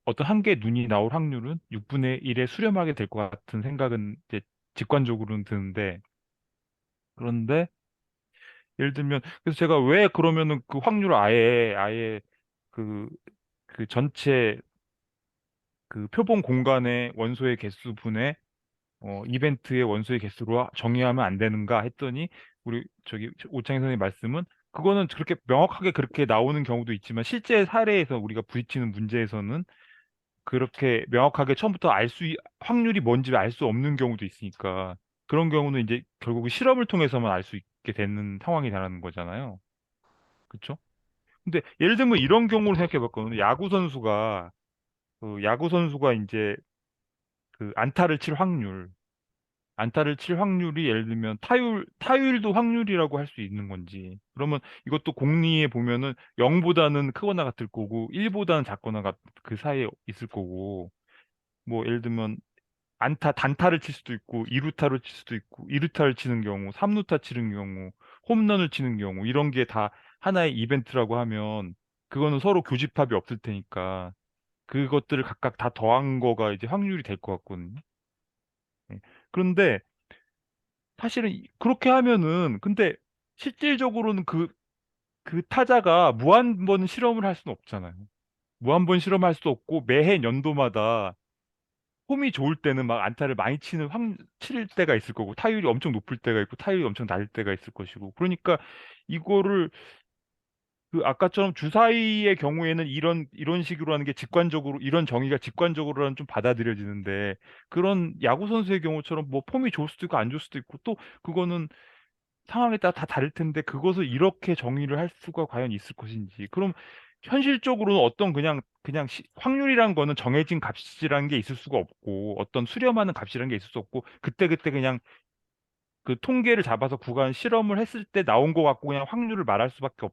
어떤 한 개의 눈이 나올 확률은 6분의 1에 수렴하게 될 것 같은 생각은 이제 직관적으로는 드는데, 그런데, 예를 들면, 그래서 제가 왜 그러면은 그 확률을 아예 그, 그 전체 그 표본 공간의 원소의 개수분의 이벤트의 원소의 개수로 정의하면 안 되는가 했더니 우리 저기 오창희 선생님 말씀은 그거는 그렇게 명확하게 그렇게 나오는 경우도 있지만 실제 사례에서 우리가 부딪히는 문제에서는 그렇게 명확하게 처음부터 확률이 뭔지 알 수 없는 경우도 있으니까 그런 경우는 이제 결국 실험을 통해서만 알 수 있게 되는 상황이 되는 거잖아요. 그렇죠? 근데 예를 들면 이런 경우를 생각해 봤거든요. 야구 선수가 이제 그 안타를 칠 확률이 예를 들면 타율도 확률이라고 할 수 있는 건지. 그러면 이것도 공리에 보면은 0보다는 크거나 같을 거고 1보다는 작거나 그 사이에 있을 거고. 뭐 예를 들면 단타를 칠 수도 있고 2루타를 칠 수도 있고 2루타를 치는 경우, 3루타 치는 경우, 홈런을 치는 경우 이런 게 다 하나의 이벤트라고 하면 그거는 서로 교집합이 없을 테니까 그것들을 각각 다 더한 거가 이제 확률이 될 것 같거든요. 예. 그런데 사실은 그렇게 하면은 근데 실질적으로는 그 타자가 무한번 실험을 할 수는 없잖아요. 무한번 실험할 수도 없고 매해 연도마다 폼이 좋을 때는 막 안타를 많이 칠 때가 있을 거고 타율이 엄청 높을 때가 있고 타율이 엄청 낮을 때가 있을 것이고 그러니까 이거를 그 아까처럼 주사위의 경우에는 이런 식으로 하는 게 직관적으로 이런 정의가 직관적으로는 좀 받아들여지는데 그런 야구 선수의 경우처럼 뭐 폼이 좋을 수도 있고 안 좋을 수도 있고 또 그거는 상황에 따라 다 다를 텐데 그것을 이렇게 정의를 할 수가 과연 있을 것인지. 그럼 현실적으로는 어떤 확률이란 거는 정해진 값이라는 게 있을 수가 없고 어떤 수렴하는 값이라는 게 있을 수 없고 그때그때 그냥 그 통계를 잡아서 구간 실험을 했을 때 나온 거 갖고 그냥 확률을 말할 수밖에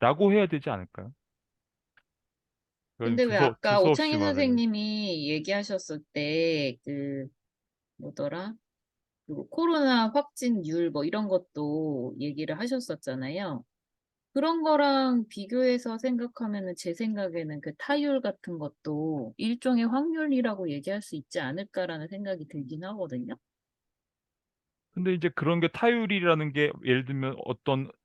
없다라고 해야 되지 않을까요? 근데 왜 아까 두서없이 오창희 말하면. 선생님이 얘기하셨을 때, 뭐더라? 그 코로나 확진율 뭐 이런 것도 얘기를 하셨었잖아요. 그런 거랑 비교해서 생각하면은 제 생각에는 그 타율 같은 것도 일종의 확률이라고 얘기할 수 있지 않을까라는 생각이 들긴 하거든요. 근데 이제 그런 게 타율이라는 게 예를 들면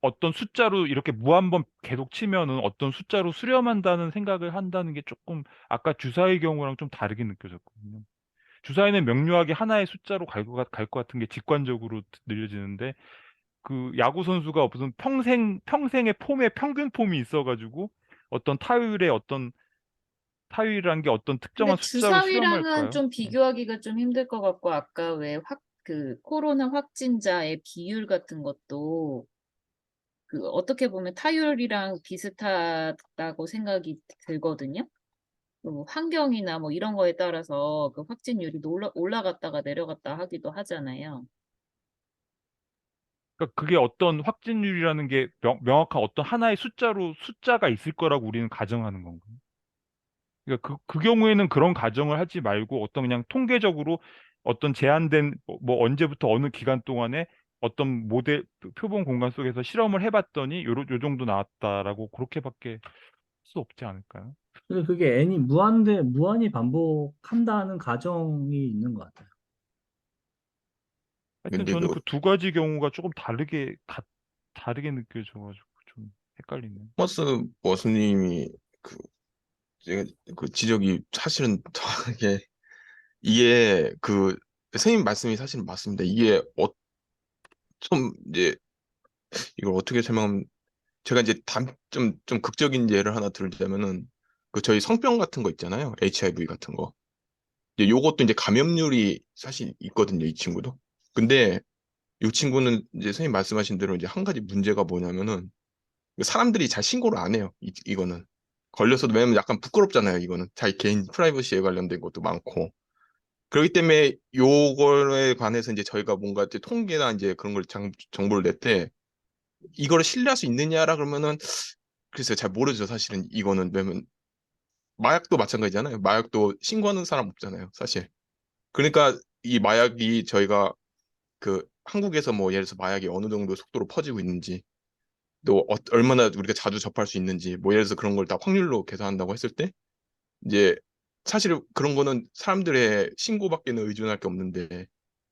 어떤 숫자로 이렇게 무한번 계속 치면은 어떤 숫자로 수렴한다는 생각을 한다는 게 조금 아까 주사의 경우랑 좀 다르게 느껴졌거든요. 주사위는 명료하게 하나의 숫자로 갈 것 같은 게 직관적으로 느껴지는데 그 야구 선수가 무슨 평생의 평균 폼이 있어가지고 어떤 타율이라는 게 어떤 특정한 근데 숫자로 주사위랑은 수렴할까요? 좀 네. 비교하기가 좀 힘들 것 같고, 아까 왜 그 코로나 확진자의 비율 같은 것도 어떻게 보면 타율이랑 비슷하다고 생각이 들거든요. 그 환경이나 뭐 이런 거에 따라서 그 확진율이 올라갔다가 내려갔다 하기도 하잖아요. 그러니까 그게 어떤 확진율이라는 게 명확한 어떤 하나의 숫자가 있을 거라고 우리는 가정하는 건가요? 그러니까 그 경우에는 그런 가정을 하지 말고 어떤 그냥 통계적으로 어떤 제한된 뭐 언제부터 어느 기간 동안에 어떤 모델 표본 공간 속에서 실험을 해봤더니 요 정도 나왔다라고 그렇게밖에 할 수 없지 않을까요? 근데 그게 무한히 반복한다는 가정이 있는 것 같아요. 하여튼 근데 저는 그 그 두 가지 경우가 조금 다르게 느껴져가지고 좀 헷갈리네요. 토마스 머스님이 그, 그 지적이 사실은 정확하게 이게 그 선생님 말씀이 사실 맞습니다. 이게 좀 이제 이걸 어떻게 설명하면 제가 이제 좀 극적인 예를 하나 들자면은 그 저희 성병 같은 거 있잖아요. HIV 같은 거. 이제 요것도 이제 감염률이 사실 있거든요. 이 친구도. 근데 이 친구는 이제 선생님 말씀하신 대로 이제 한 가지 문제가 뭐냐면은 사람들이 잘 신고를 안 해요. 이거는. 걸렸어도 왜냐면 약간 부끄럽잖아요. 이거는. 자기 개인 프라이버시에 관련된 것도 많고. 그렇기 때문에 요거에 관해서 이제 저희가 뭔가 이제 통계나 이제 그런 걸 정보를 낼 때 이거를 신뢰할 수 있느냐라 그러면은 글쎄요. 잘 모르죠. 사실은 이거는. 왜냐면 마약도 마찬가지잖아요. 마약도 신고하는 사람 없잖아요. 사실. 그러니까 이 마약이 저희가 그 한국에서 뭐 예를 들어서 마약이 어느 정도 속도로 퍼지고 있는지 또 얼마나 우리가 자주 접할 수 있는지 뭐 예를 들어서 그런 걸 다 확률로 계산한다고 했을 때 이제 사실 그런 거는 사람들의 신고밖에는 의존할 게 없는데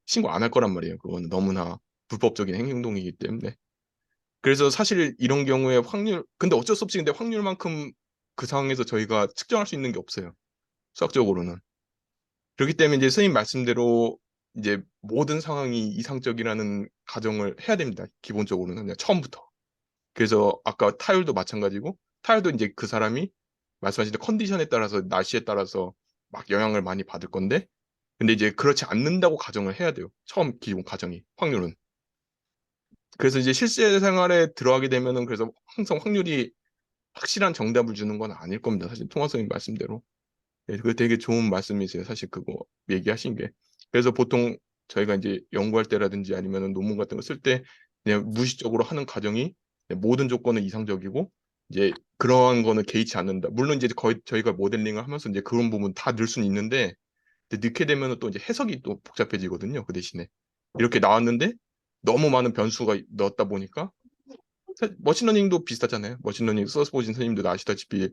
신고 안 할 거란 말이에요. 그거는 너무나 불법적인 행동이기 때문에. 그래서 사실 이런 경우에 근데 어쩔 수 없이 근데 확률만큼 그 상황에서 저희가 측정할 수 있는 게 없어요. 수학적으로는. 그렇기 때문에 이제 선생님 말씀대로 이제 모든 상황이 이상적이라는 가정을 해야 됩니다. 기본적으로는 그냥 처음부터. 그래서 아까 타율도 마찬가지고 타율도 이제 그 사람이 말씀하신 대로 컨디션에 따라서 날씨에 따라서 막 영향을 많이 받을 건데 근데 이제 그렇지 않는다고 가정을 해야 돼요. 처음 기본 가정이 확률은. 그래서 이제 실생활에 들어가게 되면은 그래서 항상 확률이 확실한 정답을 주는 건 아닐 겁니다. 사실 통화 선생님 말씀대로. 네, 그거 되게 좋은 말씀이세요. 사실 그거 얘기하신 게. 그래서 보통 저희가 이제 연구할 때라든지 아니면 논문 같은 거 쓸 때 그냥 무의식적으로 하는 가정이 모든 조건은 이상적이고 이제 그러한 거는 개의치 않는다. 물론 이제 거의 저희가 모델링을 하면서 이제 그런 부분 다 넣을 수는 있는데 넣게 되면 또 이제 해석이 또 복잡해지거든요. 그 대신에 이렇게 나왔는데 너무 많은 변수가 넣었다 보니까 머신러닝도 비슷하잖아요. 머신러닝 써서 보신 선생님도 아시다시피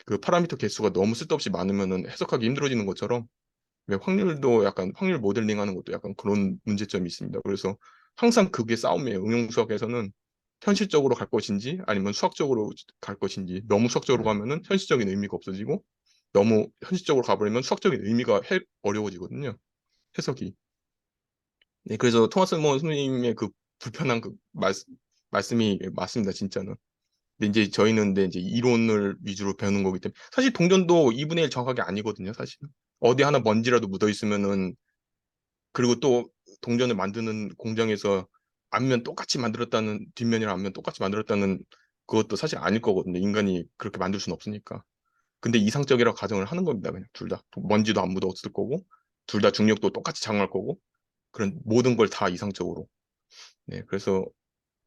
그 파라미터 개수가 너무 쓸데없이 많으면은 해석하기 힘들어지는 것처럼 확률도 약간 확률 모델링 하는 것도 약간 그런 문제점이 있습니다. 그래서 항상 그게 싸움이에요. 응용 수학에서는 현실적으로 갈 것인지 아니면 수학적으로 갈 것인지 너무 수학적으로 가면은 현실적인 의미가 없어지고 너무 현실적으로 가버리면 수학적인 의미가 어려워지거든요. 해석이. 네, 그래서 토마스 모 선생님의 그 불편한 그 말씀이 맞습니다. 진짜는. 근데 이제 저희는 근데 이제 이론을 위주로 배우는 거기 때문에 사실 동전도 2분의 1 정확하게 아니거든요, 사실. 어디 하나 먼지라도 묻어 있으면은 그리고 또 동전을 만드는 공장에서 앞면 똑같이 만들었다는 뒷면이랑 앞면 똑같이 만들었다는 그것도 사실 아닐 거거든요. 인간이 그렇게 만들 수는 없으니까. 근데 이상적이라고 가정을 하는 겁니다. 그냥 둘 다. 먼지도 안 묻었을 거고 둘 다 중력도 똑같이 작용할 거고 그런 모든 걸 다 이상적으로. 네, 그래서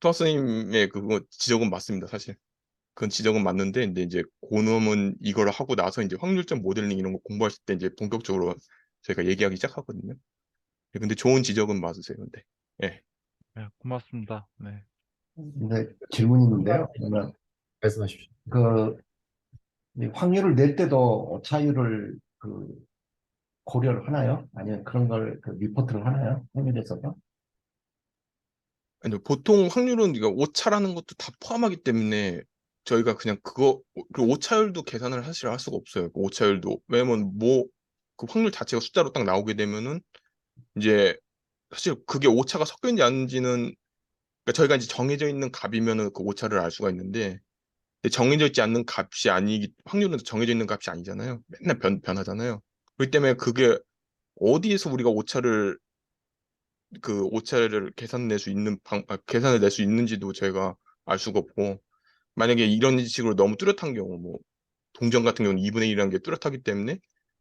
토마스님의 그거 지적은 맞습니다, 사실. 그건 지적은 맞는데, 근데 이제 고놈은 이걸 하고 나서 이제 확률적 모델링 이런 거 공부하실 때 이제 본격적으로 저희가 얘기하기 시작하거든요. 예, 근데 좋은 지적은 맞으세요, 근데. 예. 네, 고맙습니다. 네. 근데 질문이 있는데요. 그러면 말씀하십시오. 그 이 확률을 낼 때도 오차율을 그 고려를 하나요? 아니면 그런 걸 그 리포트를 하나요? 확률에서도? 아니요, 보통 확률은 이거 오차라는 것도 다 포함하기 때문에 저희가 그냥 그 오차율도 계산을 사실 할 수가 없어요. 그 오차율도. 왜냐면 뭐, 그 확률 자체가 숫자로 딱 나오게 되면은 이제 사실 그게 오차가 섞여 있는지 아닌지는 그러니까 저희가 이제 정해져 있는 값이면은 그 오차를 알 수가 있는데 근데 정해져 있지 않는 값이 확률은 정해져 있는 값이 아니잖아요. 맨날 변하잖아요. 그렇기 때문에 그게 어디에서 우리가 오차를 계산낼 수 있는 계산을 낼 수 있는지도 저희가 알 수가 없고 만약에 이런 식으로 너무 뚜렷한 경우 뭐 동전 같은 경우는 2분의 1이라는 게 뚜렷하기 때문에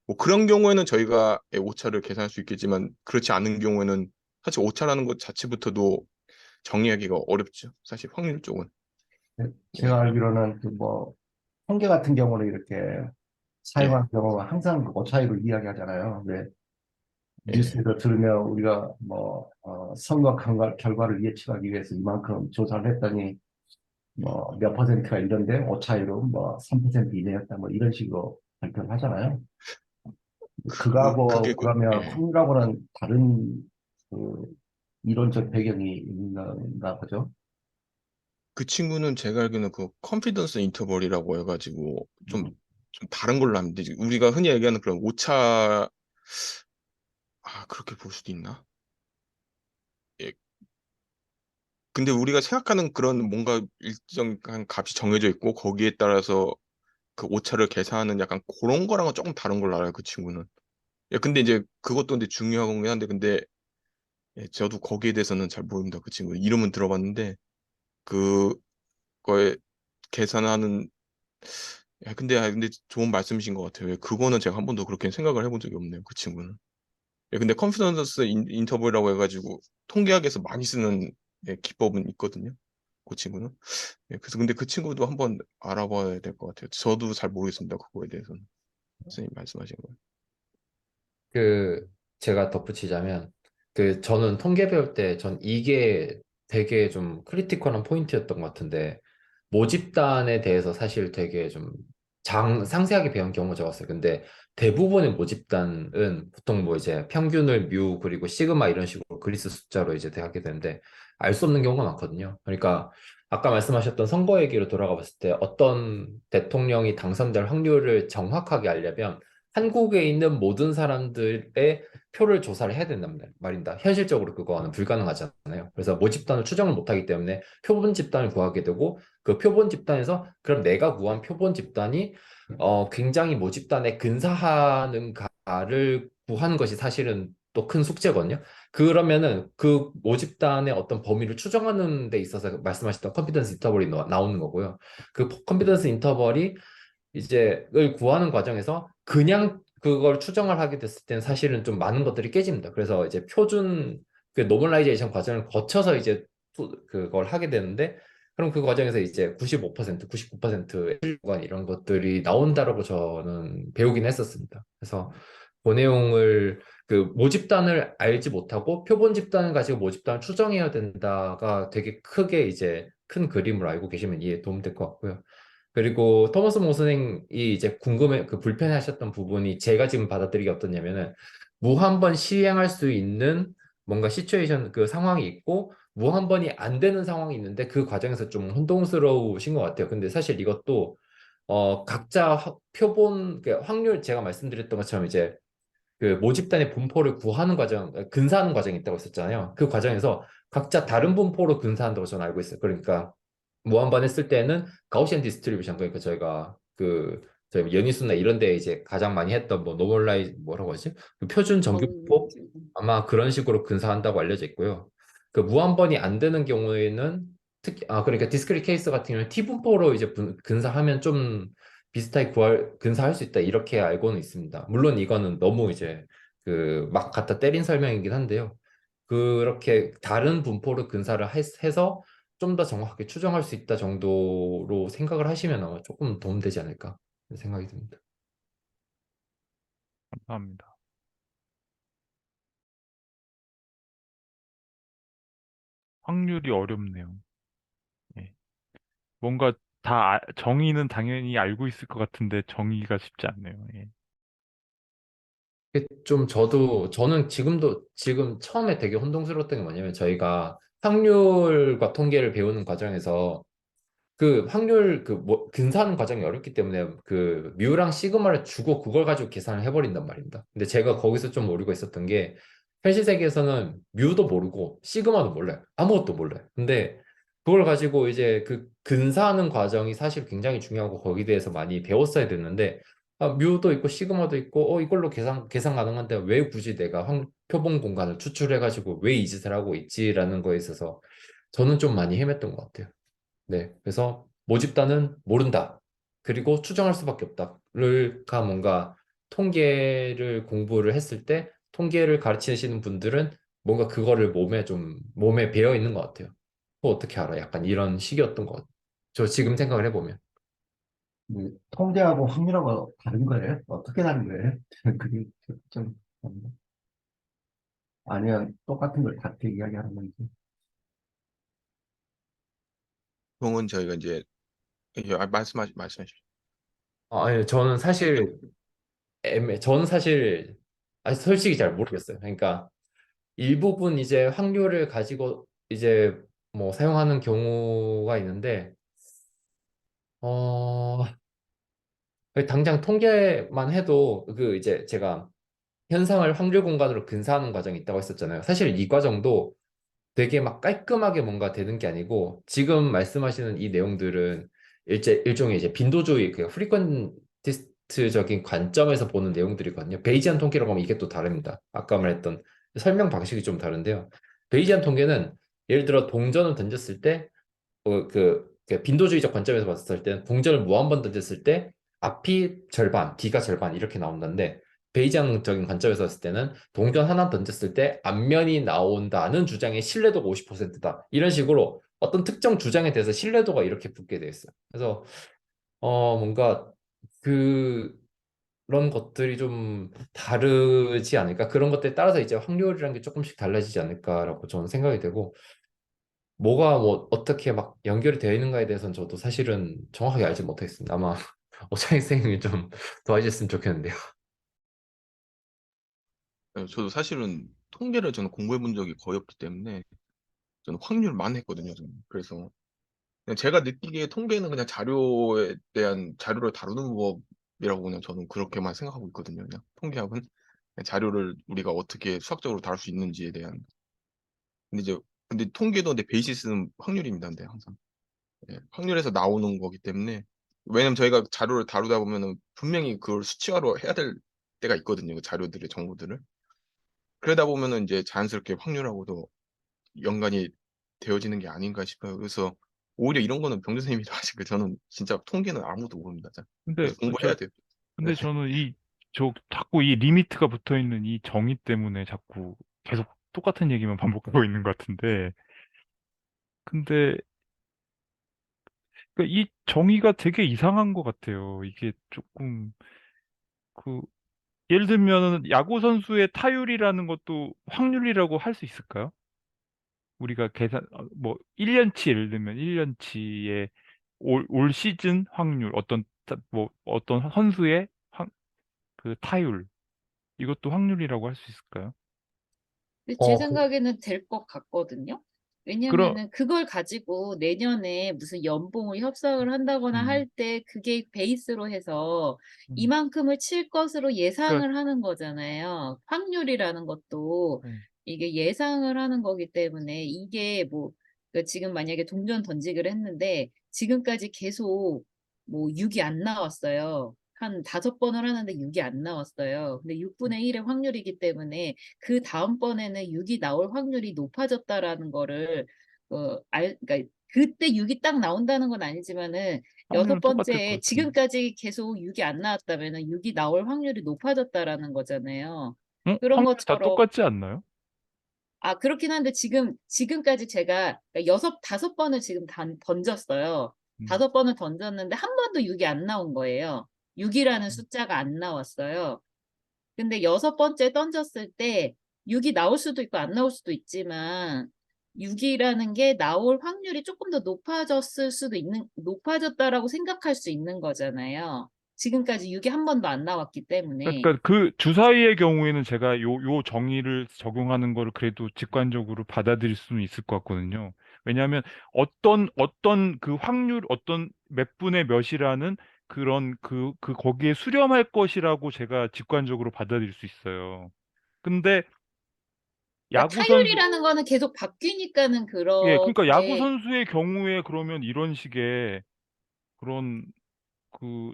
뭐 그런 경우에는 저희가 오차를 계산할 수 있겠지만 그렇지 않은 경우에는 사실 오차라는 것 자체부터도 정리하기가 어렵죠. 사실 확률 쪽은. 제가 알기로는 그 뭐 통계 같은 경우는 이렇게 예, 사용한 경우가 항상 그 오차율을 이야기하잖아요. 근데 예. 뉴스에서 들으면 우리가 뭐 선거 결과를 예측하기 위해서 이만큼 조사를 했더니 뭐 몇 퍼센트가 이런데 오차율은 뭐 3% 이내였다 뭐 이런 식으로 발표를 하잖아요. 그게 그거하고 그러면 예. 확률하고는 다른 그 이론적 배경이 있는가 보죠. 그 친구는 제가 알기로는 그 컨피던스 인터벌이라고 해가지고 음. 좀 다른 걸로 아는데 우리가 흔히 얘기하는 그런 오차 그렇게 볼 수도 있나? 예. 근데 우리가 생각하는 그런 뭔가 일정한 값이 정해져 있고 거기에 따라서 그 오차를 계산하는 약간 그런 거랑은 조금 다른 걸로 알아요, 그 친구는. 예, 근데 이제 그것도 근데 중요하긴 한데 근데 예, 저도 거기에 대해서는 잘 모릅니다, 그 친구. 이름은 들어봤는데 그거에 계산하는 근데 좋은 말씀이신 것 같아요. 예, 그거는 제가 한 번도 그렇게 생각을 해본 적이 없네요, 그 친구는. 예, 근데 컨피던스 인터벌이라고 해가지고 통계학에서 많이 쓰는 예, 기법은 있거든요, 그 친구는. 예, 그래서 근데 그 친구도 한번 알아봐야 될 것 같아요. 저도 잘 모르겠습니다, 그거에 대해서는. 선생님 말씀하신 거. 그 제가 덧붙이자면 그 저는 통계 배울 때 전 이게 되게 좀 크리티컬한 포인트였던 것 같은데 모집단에 대해서 사실 되게 좀 상세하게 배운 경우가 적었어요. 근데 대부분의 모집단은 보통 뭐 이제 평균을 뮤 그리고 시그마 이런 식으로 그리스 숫자로 이제 하게 되는데 알 수 없는 경우가 많거든요. 그러니까 아까 말씀하셨던 선거 얘기로 돌아가 봤을 때 어떤 대통령이 당선될 확률을 정확하게 알려면 한국에 있는 모든 사람들의 표를 조사를 해야 된단 말입니다. 현실적으로 그거는 불가능하잖아요. 그래서 모집단을 추정을 못하기 때문에 표본 집단을 구하게 되고 그 표본 집단에서 그럼 내가 구한 표본 집단이 굉장히 모집단에 근사하는가를 구하는 것이 사실은 또 큰 숙제거든요. 그러면은 그 모집단의 어떤 범위를 추정하는 데 있어서 말씀하셨던 컨피던스 인터벌이 나오는 거고요. 그 컨피던스 인터벌이 이제 을 구하는 과정에서 그냥 그걸 추정을 하게 됐을 때는 사실은 좀 많은 것들이 깨집니다. 그래서 이제 표준 그 노멀라이제이션 과정을 거쳐서 이제 그걸 하게 되는데 그럼 그 과정에서 이제 95%, 99%의 실관 이런 것들이 나온다라고 저는 배우긴 했었습니다. 그래서 그 내용을 그 모집단을 알지 못하고 표본 집단을 가지고 모집단을 추정해야 된다가 되게 크게 이제 큰 그림을 알고 계시면 이해에 도움될 것 같고요. 그리고 토머스 모 선생이 이제 그 불편해하셨던 부분이 제가 지금 받아들이기 어떻냐면은 한 번 시행할 수 있는 뭔가 시츄에이션 그 상황이 있고 한 번이 안 되는 상황이 있는데 그 과정에서 좀 혼동스러우신 것 같아요. 근데 사실 이것도 각자 표본 그 확률 제가 말씀드렸던 것처럼 이제 그 모집단의 분포를 구하는 과정, 근사하는 과정이 있다고 했었잖아요. 그 과정에서 각자 다른 분포로 근사한다고 저는 알고 있어요. 그러니까 무한반 했을 때는 가우시안 디스트리뷰션 그러니까 저희가 그 저희 연희수나 이런 데 이제 가장 많이 했던 뭐 노멀라이 뭐라고 하지? 그 표준 정규분포 아마 그런 식으로 근사한다고 알려져 있고요. 그 무한번이 안 되는 경우에는 특히 그러니까 디스크릿 케이스 같은 경우는 T 분포로 이제 근사하면 좀 비슷하게 근사할 수 있다 이렇게 알고는 있습니다. 물론 이거는 너무 이제 그 막 갖다 때린 설명이긴 한데요. 그렇게 다른 분포를 근사를 해서 좀 더 정확하게 추정할 수 있다 정도로 생각을 하시면 아마 조금 도움되지 않을까 생각이 듭니다. 감사합니다. 확률이 어렵네요. 예. 뭔가 정의는 당연히 알고 있을 것 같은데 정의가 쉽지 않네요. 예. 저는 지금 처음에 되게 혼동스러웠던 게 뭐냐면 저희가 확률과 통계를 배우는 과정에서 그 확률 근사하는 과정이 어렵기 때문에 그 뮤랑 시그마를 주고 그걸 가지고 계산을 해버린단 말입니다. 근데 제가 거기서 좀 모르고 있었던 게 현실 세계에서는 뮤도 모르고 시그마도 몰라요. 아무것도 몰라요. 근데 그걸 가지고 이제 그 근사하는 과정이 사실 굉장히 중요하고 거기에 대해서 많이 배웠어야 됐는데 뮤도 있고 시그마도 있고 이걸로 계산 가능한데 왜 굳이 내가 표본 공간을 추출해가지고 왜 이 짓을 하고 있지라는 거에 있어서 저는 좀 많이 헤맸던 것 같아요. 네, 그래서 모집단은 모른다. 그리고 추정할 수밖에 없다.가 뭔가 통계를 공부를 했을 때 통계를 가르치시는 분들은 뭔가 그거를 몸에 배어 있는 것 같아요. 어떻게 알아? 약간 이런 식이었던 것 같아요. 저 지금 생각을 해보면. 통계하고 확률하고 다른 거예요? 어떻게 다른 거예요? 그게 좀, 아니면 똑같은 걸 같이 이야기하는 건지. 보통은 저희가 이제 말씀하십시오. 아니, 저는 사실, 솔직히 잘 모르겠어요. 그러니까 일부분 이제 확률을 가지고 이제 뭐 사용하는 경우가 있는데, 어, 당장 통계만 해도 그 이제 제가 현상을 확률 공간으로 근사하는 과정이 있다고 했었잖아요. 사실 이 과정도 되게 막 깔끔하게 뭔가 되는 게 아니고 지금 말씀하시는 이 내용들은 일종의 이제 빈도주의, 그 프리퀀티스트적인 관점에서 보는 내용들이거든요. 베이지안 통계라고 하면 이게 또 다릅니다. 아까 말했던 설명 방식이 좀 다른데요. 베이지안 통계는 예를 들어 동전을 던졌을 때 그 빈도주의적 관점에서 봤을 때는 동전을 무한 번 던졌을 때 앞이 절반, 뒤가 절반 이렇게 나온다는데 베이지앙적인 관점에서 봤을 때는 동전 하나 던졌을 때 앞면이 나온다는 주장의 신뢰도가 50%다. 이런 식으로 어떤 특정 주장에 대해서 신뢰도가 이렇게 붙게 돼 있어요. 그래서 뭔가 그런 것들이 좀 다르지 않을까? 그런 것들에 따라서 이제 확률이라는 게 조금씩 달라지지 않을까라고 저는 생각이 되고 뭐가 뭐 어떻게 막 연결이 되어 있는가에 대해서는 저도 사실은 정확하게 알지 못하겠습니다. 아마 오창희 선생님이 좀 도와주셨으면 좋겠는데요. 저도 사실은 통계를 저는 공부해 본 적이 거의 없기 때문에 저는 확률만 했거든요. 저는. 그래서 그냥 제가 느끼기에 통계는 그냥 자료에 대한 자료를 다루는 법이라고 그냥 저는 그렇게만 생각하고 있거든요. 그냥 통계학은 그냥 자료를 우리가 어떻게 수학적으로 다룰 수 있는지에 대한. 근데 통계도 내 베이시스는 확률입니다. 근데 항상 확률에서 나오는 거기 때문에 왜냐면 저희가 자료를 다루다 보면은 분명히 그걸 수치화로 해야 될 때가 있거든요. 그 자료들의 정보들을. 그러다 보면은 이제 자연스럽게 확률하고도 연관이 되어지는 게 아닌가 싶어요. 그래서 오히려 이런 거는 병준 선생님이 더 하시고 저는 진짜 통계는 아무도 모릅니다. 근데 그래서 공부해야 돼요. 네. 저는 자꾸 이 리미트가 붙어 있는 이 정의 때문에 자꾸 계속 똑같은 얘기만 반복하고 있는 것 같은데, 근데 그러니까 이 정의가 되게 이상한 것 같아요. 이게 조금 그 예를 들면 야구 선수의 타율이라는 것도 확률이라고 할 수 있을까요? 우리가 뭐 1년치 예를 들면 1년치의 올 시즌 확률 뭐 어떤 선수의 그 타율 이것도 확률이라고 할 수 있을까요? 근데 제 어, 그- 생각에는 될 것 같거든요. 그럼 왜냐면은 그걸 가지고 내년에 무슨 연봉을 협상을 한다거나 음, 할 때 그게 베이스로 해서 음, 이만큼을 칠 것으로 그러니까 예상을 하는 거잖아요. 확률이라는 것도 음, 이게 예상을 하는 거기 때문에 이게 뭐 그러니까 지금 만약에 동전 던지기를 했는데 지금까지 계속 뭐 6이 안 나왔어요. 한 5번을 하는데 6이 안 나왔어요. 근데 6분의 1의 확률이기 때문에 그 다음번에는 6이 나올 확률이 높아졌다라는 거를 그러니까 그때 6이 딱 나온다는 건 아니지만은 여섯 확률은 똑같을 번째에 것 같은데. 지금까지 계속 6이 안 나왔다면은 6이 나올 확률이 높아졌다라는 거잖아요. 그런 확률 다 것처럼 똑같지 않나요? 그렇긴 한데 지금까지 제가 그러니까 5번을 지금 던졌어요. 음, 5번을 던졌는데 한 번도 6이 안 나온 거예요. 6이라는 음. 숫자가 안 나왔어요. 근데 6번째 던졌을 때 6이 나올 수도 있고 안 나올 수도 있지만 6이라는 게 나올 확률이 조금 더 높아졌다라고 생각할 수 있는 거잖아요. 지금까지 6이 한 번도 안 나왔기 때문에. 그러니까 그 주사위의 경우에는 제가 요 정의를 적용하는 거를 그래도 직관적으로 받아들일 수는 있을 것 같거든요. 왜냐하면 어떤 그 확률, 어떤 몇 분의 몇이라는 그런 거기에 수렴할 것이라고 제가 직관적으로 받아들일 수 있어요. 근데 그러니까 야구 선수, 타율이라는 거는 계속 바뀌니까는 예, 그러니까 야구 그렇게 선수의 경우에 그러면 이런 식의 그런 그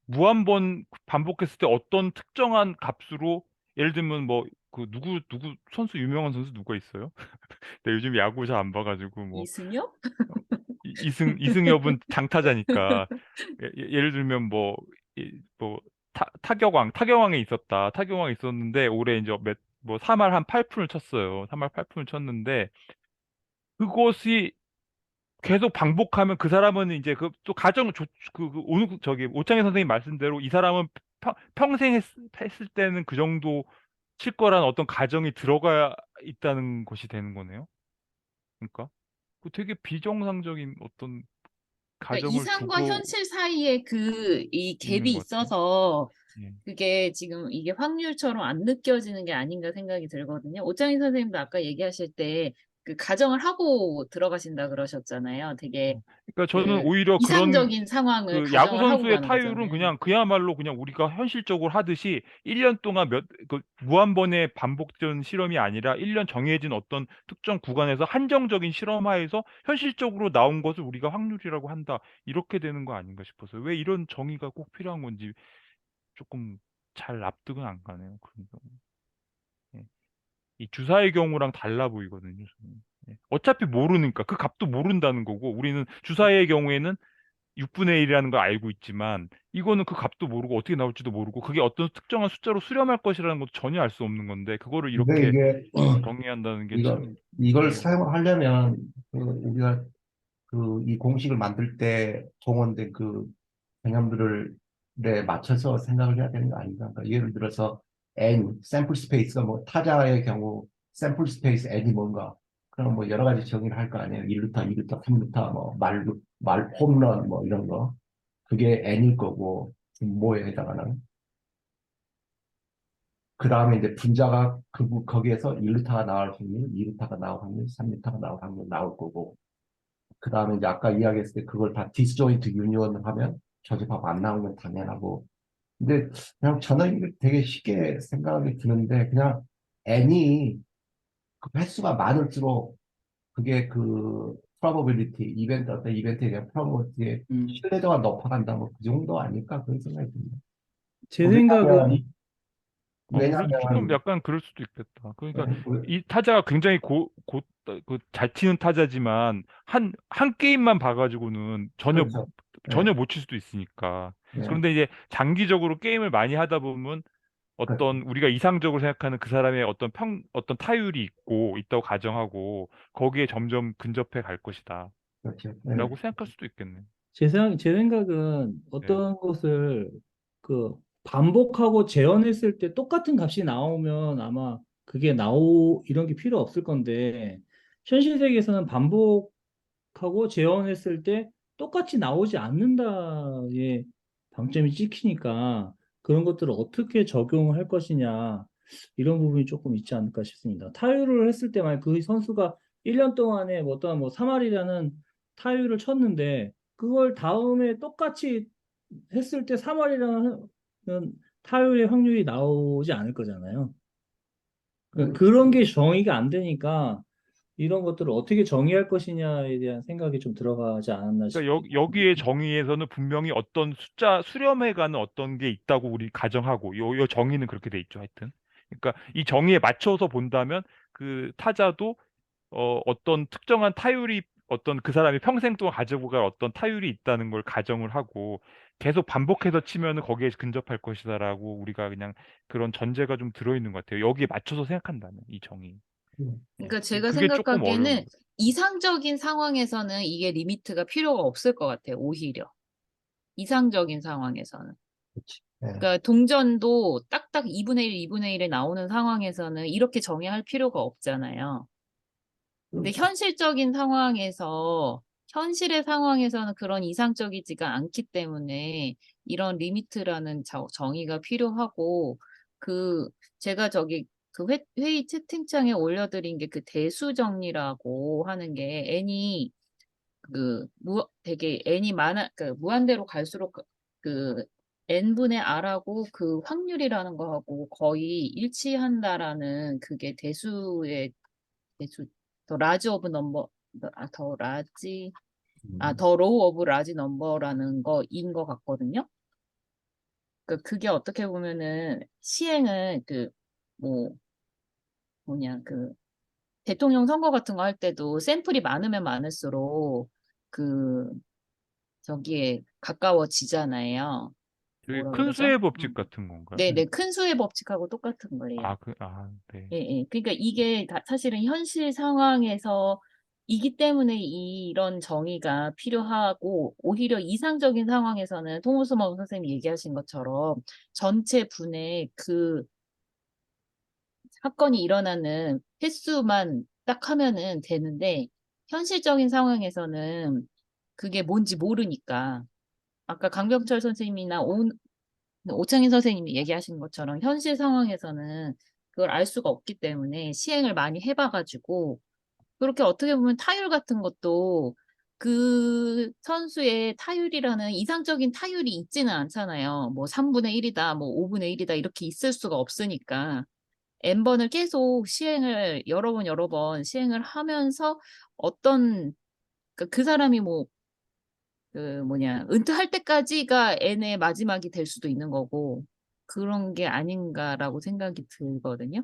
무한번 반복했을 때 어떤 특정한 값으로 예를 들면 뭐 그 누구 선수 유명한 선수 누가 있어요? 나 요즘 야구 잘 안 봐가지고 뭐 이승엽? 이승엽은 장타자니까 예를 들면 뭐 타격왕에 있었다. 타격왕에 있었는데 올해 이제 뭐 3할 한 8푼을 쳤어요. 3할 8푼을 쳤는데 그것이 계속 반복하면 그 사람은 이제 또 가정 오늘 저기 오창희 선생님 말씀대로 이 사람은 평생 했을 때는 그 정도 칠 거란 어떤 가정이 들어가 있다는 것이 되는 거네요. 그러니까 그 되게 비정상적인 어떤 그러니까 가정을 이상과 두고 현실 사이에 이 갭이 있는 것 같아요. 있어서 예. 그게 지금 이게 확률처럼 안 느껴지는 게 아닌가 생각이 들거든요. 오창희 선생님도 아까 얘기하실 때 그 가정을 하고 들어가신다 그러셨잖아요. 되게 그러니까 저는 그 오히려 그런 이상적인 상황을 그 야구 가정을 하고 선수의 가는 타율은 거잖아요. 그야말로 그냥 우리가 현실적으로 하듯이 1년 동안 무한번의 반복된 실험이 아니라 1년 정해진 어떤 특정 구간에서 한정적인 실험하에서 현실적으로 나온 것을 우리가 확률이라고 한다. 이렇게 되는 거 아닌가 싶어서 왜 이런 정의가 꼭 필요한 건지 조금 잘 납득은 안 가네요. 그런 경우. 예. 이 주사의 경우랑 달라 보이거든요. 저는. 예. 어차피 모르니까 그 값도 모른다는 거고 우리는 주사의 경우에는 6분의 1이라는 걸 알고 있지만 이거는 그 값도 모르고 어떻게 나올지도 모르고 그게 어떤 특정한 숫자로 수렴할 것이라는 것도 전혀 알 수 없는 건데 그거를 근데 이렇게 이게 정의한다는 게 이거 참 이걸 예. 사용을 하려면 우리가 이 공식을 만들 때 동원된 그 개념들을 에 맞춰서 생각을 해야 되는 거 아닌가? 그러니까 예를 들어서 n 샘플 스페이스가 뭐 타자의 경우 샘플 스페이스 n이 뭔가 그럼 뭐 여러 가지 정의를 할 거 아니에요. 1루타, 2루타, 3루타, 뭐 말 홈런 뭐 이런 거 그게 n일 거고 뭐에 해당하는 그 다음에 이제 분자가 거기에서 1루타가 나올 확률, 2루타가 나올 확률, 3루타가 나올 확률 나올 거고 그 다음에 이제 아까 이야기했을 때 그걸 다 디스조인트 유니온을 하면 저집합 안 나오는 건 당연하고 근데 그냥 저는 이게 되게 쉽게 생각이 드는데 그냥 n이 그 횟수가 많을수록 그게 그 probability 이벤트 어떤 이벤트에 대한 probability의 음, 신뢰도가 높아간다 뭐 그 정도 아닐까 그런 생각이 듭니다. 제 생각은 조금 왜냐하면 약간 그럴 수도 있겠다. 그러니까 왜- 이 타자가 굉장히 잘 치는 타자지만 한 게임만 봐가지고는 그렇죠. 네, 전혀 못 칠 수도 있으니까. 네, 그런데 이제 장기적으로 게임을 많이 하다 보면 그렇죠. 어떤 우리가 이상적으로 생각하는 그 사람의 어떤 타율이 있다고 가정하고 거기에 점점 근접해 갈 것이다. 그렇죠. 네, 라고 생각할 수도 있겠네. 제 생각은 네. 어떤 것을 그 반복하고 재현했을 때 똑같은 값이 나오면 아마 그게 이런 게 필요 없을 건데 현실 세계에서는 반복하고 재현했을 때 똑같이 나오지 않는다의 방점이 찍히니까 그런 것들을 어떻게 적용을 할 것이냐 이런 부분이 조금 있지 않을까 싶습니다. 타율을 했을 때 만약 그 선수가 1년 동안에 뭐 어떤 뭐 3할이라는 타율을 쳤는데 그걸 다음에 똑같이 했을 때 3할이라는 타율의 확률이 나오지 않을 거잖아요. 그러니까 그런 게 정의가 안 되니까 이런 것들을 어떻게 정의할 것이냐에 대한 생각이 좀 들어가지 않았나 그러니까 싶습니다. 여기에 정의에서는 분명히 어떤 수렴해가는 어떤 게 있다고 우리 가정하고 요 정의는 그렇게 돼 있죠, 하여튼. 그러니까 이 정의에 맞춰서 본다면 그 타자도 어떤 특정한 타율이 어떤 그 사람이 평생 동안 가지고 갈 어떤 타율이 있다는 걸 가정을 하고 계속 반복해서 치면은 거기에 근접할 것이다라고 우리가 그냥 그런 전제가 좀 들어있는 것 같아요. 여기에 맞춰서 생각한다면 이 정의. 예. 그러니까 제가 그게 조금 어려운 생각하기에는 거. 이상적인 상황에서는 이게 리미트가 필요가 없을 것 같아요. 오히려. 이상적인 상황에서는. 그렇지. 네. 그러니까 동전도 딱딱 2분의 1, 2분의 1에 나오는 상황에서는 이렇게 정의할 필요가 없잖아요. 근데 현실의 상황에서는 그런 이상적이지가 않기 때문에 이런 리미트라는 정의가 필요하고, 제가 그 회의 채팅창에 올려드린 게 그 대수 정리라고 하는 게 되게 n이 무한대로 갈수록 그 n분의 r하고 그 확률이라는 거하고 거의 일치한다라는 그게 대수 더 라지 오브 넘버 더 라지 더 로우 오브 라지 넘버라는 거인 것 같거든요. 그게 어떻게 보면은 시행은 뭐 뭐냐 대통령 선거 같은 거 할 때도 샘플이 많으면 많을수록 그 저기에 가까워지잖아요. 되게 뭐라 큰 그러죠? 수의 법칙 같은 건가요? 네네, 큰 수의 법칙하고 똑같은 거예요. 네. 예, 예. 그러니까 이게 사실은 현실 상황에서 이기 때문에 이런 정의가 필요하고 오히려 이상적인 상황에서는 토머스 머 선생님이 얘기하신 것처럼 전체 분의 그 사건이 일어나는 횟수만 딱 하면은 되는데 현실적인 상황에서는 그게 뭔지 모르니까 아까 강병철 선생님이나 오창인 선생님이 얘기하신 것처럼 현실 상황에서는 그걸 알 수가 없기 때문에 시행을 많이 해봐가지고 그렇게 어떻게 보면 타율 같은 것도 그 선수의 타율이라는 이상적인 타율이 있지는 않잖아요. 뭐 3분의 1이다, 뭐 5분의 1이다 이렇게 있을 수가 없으니까 N번을 계속 시행을 여러 번 시행을 하면서 어떤 그 사람이 뭐 그 뭐냐 은퇴할 때까지가 N의 마지막이 될 수도 있는 거고 그런 게 아닌가라고 생각이 들거든요.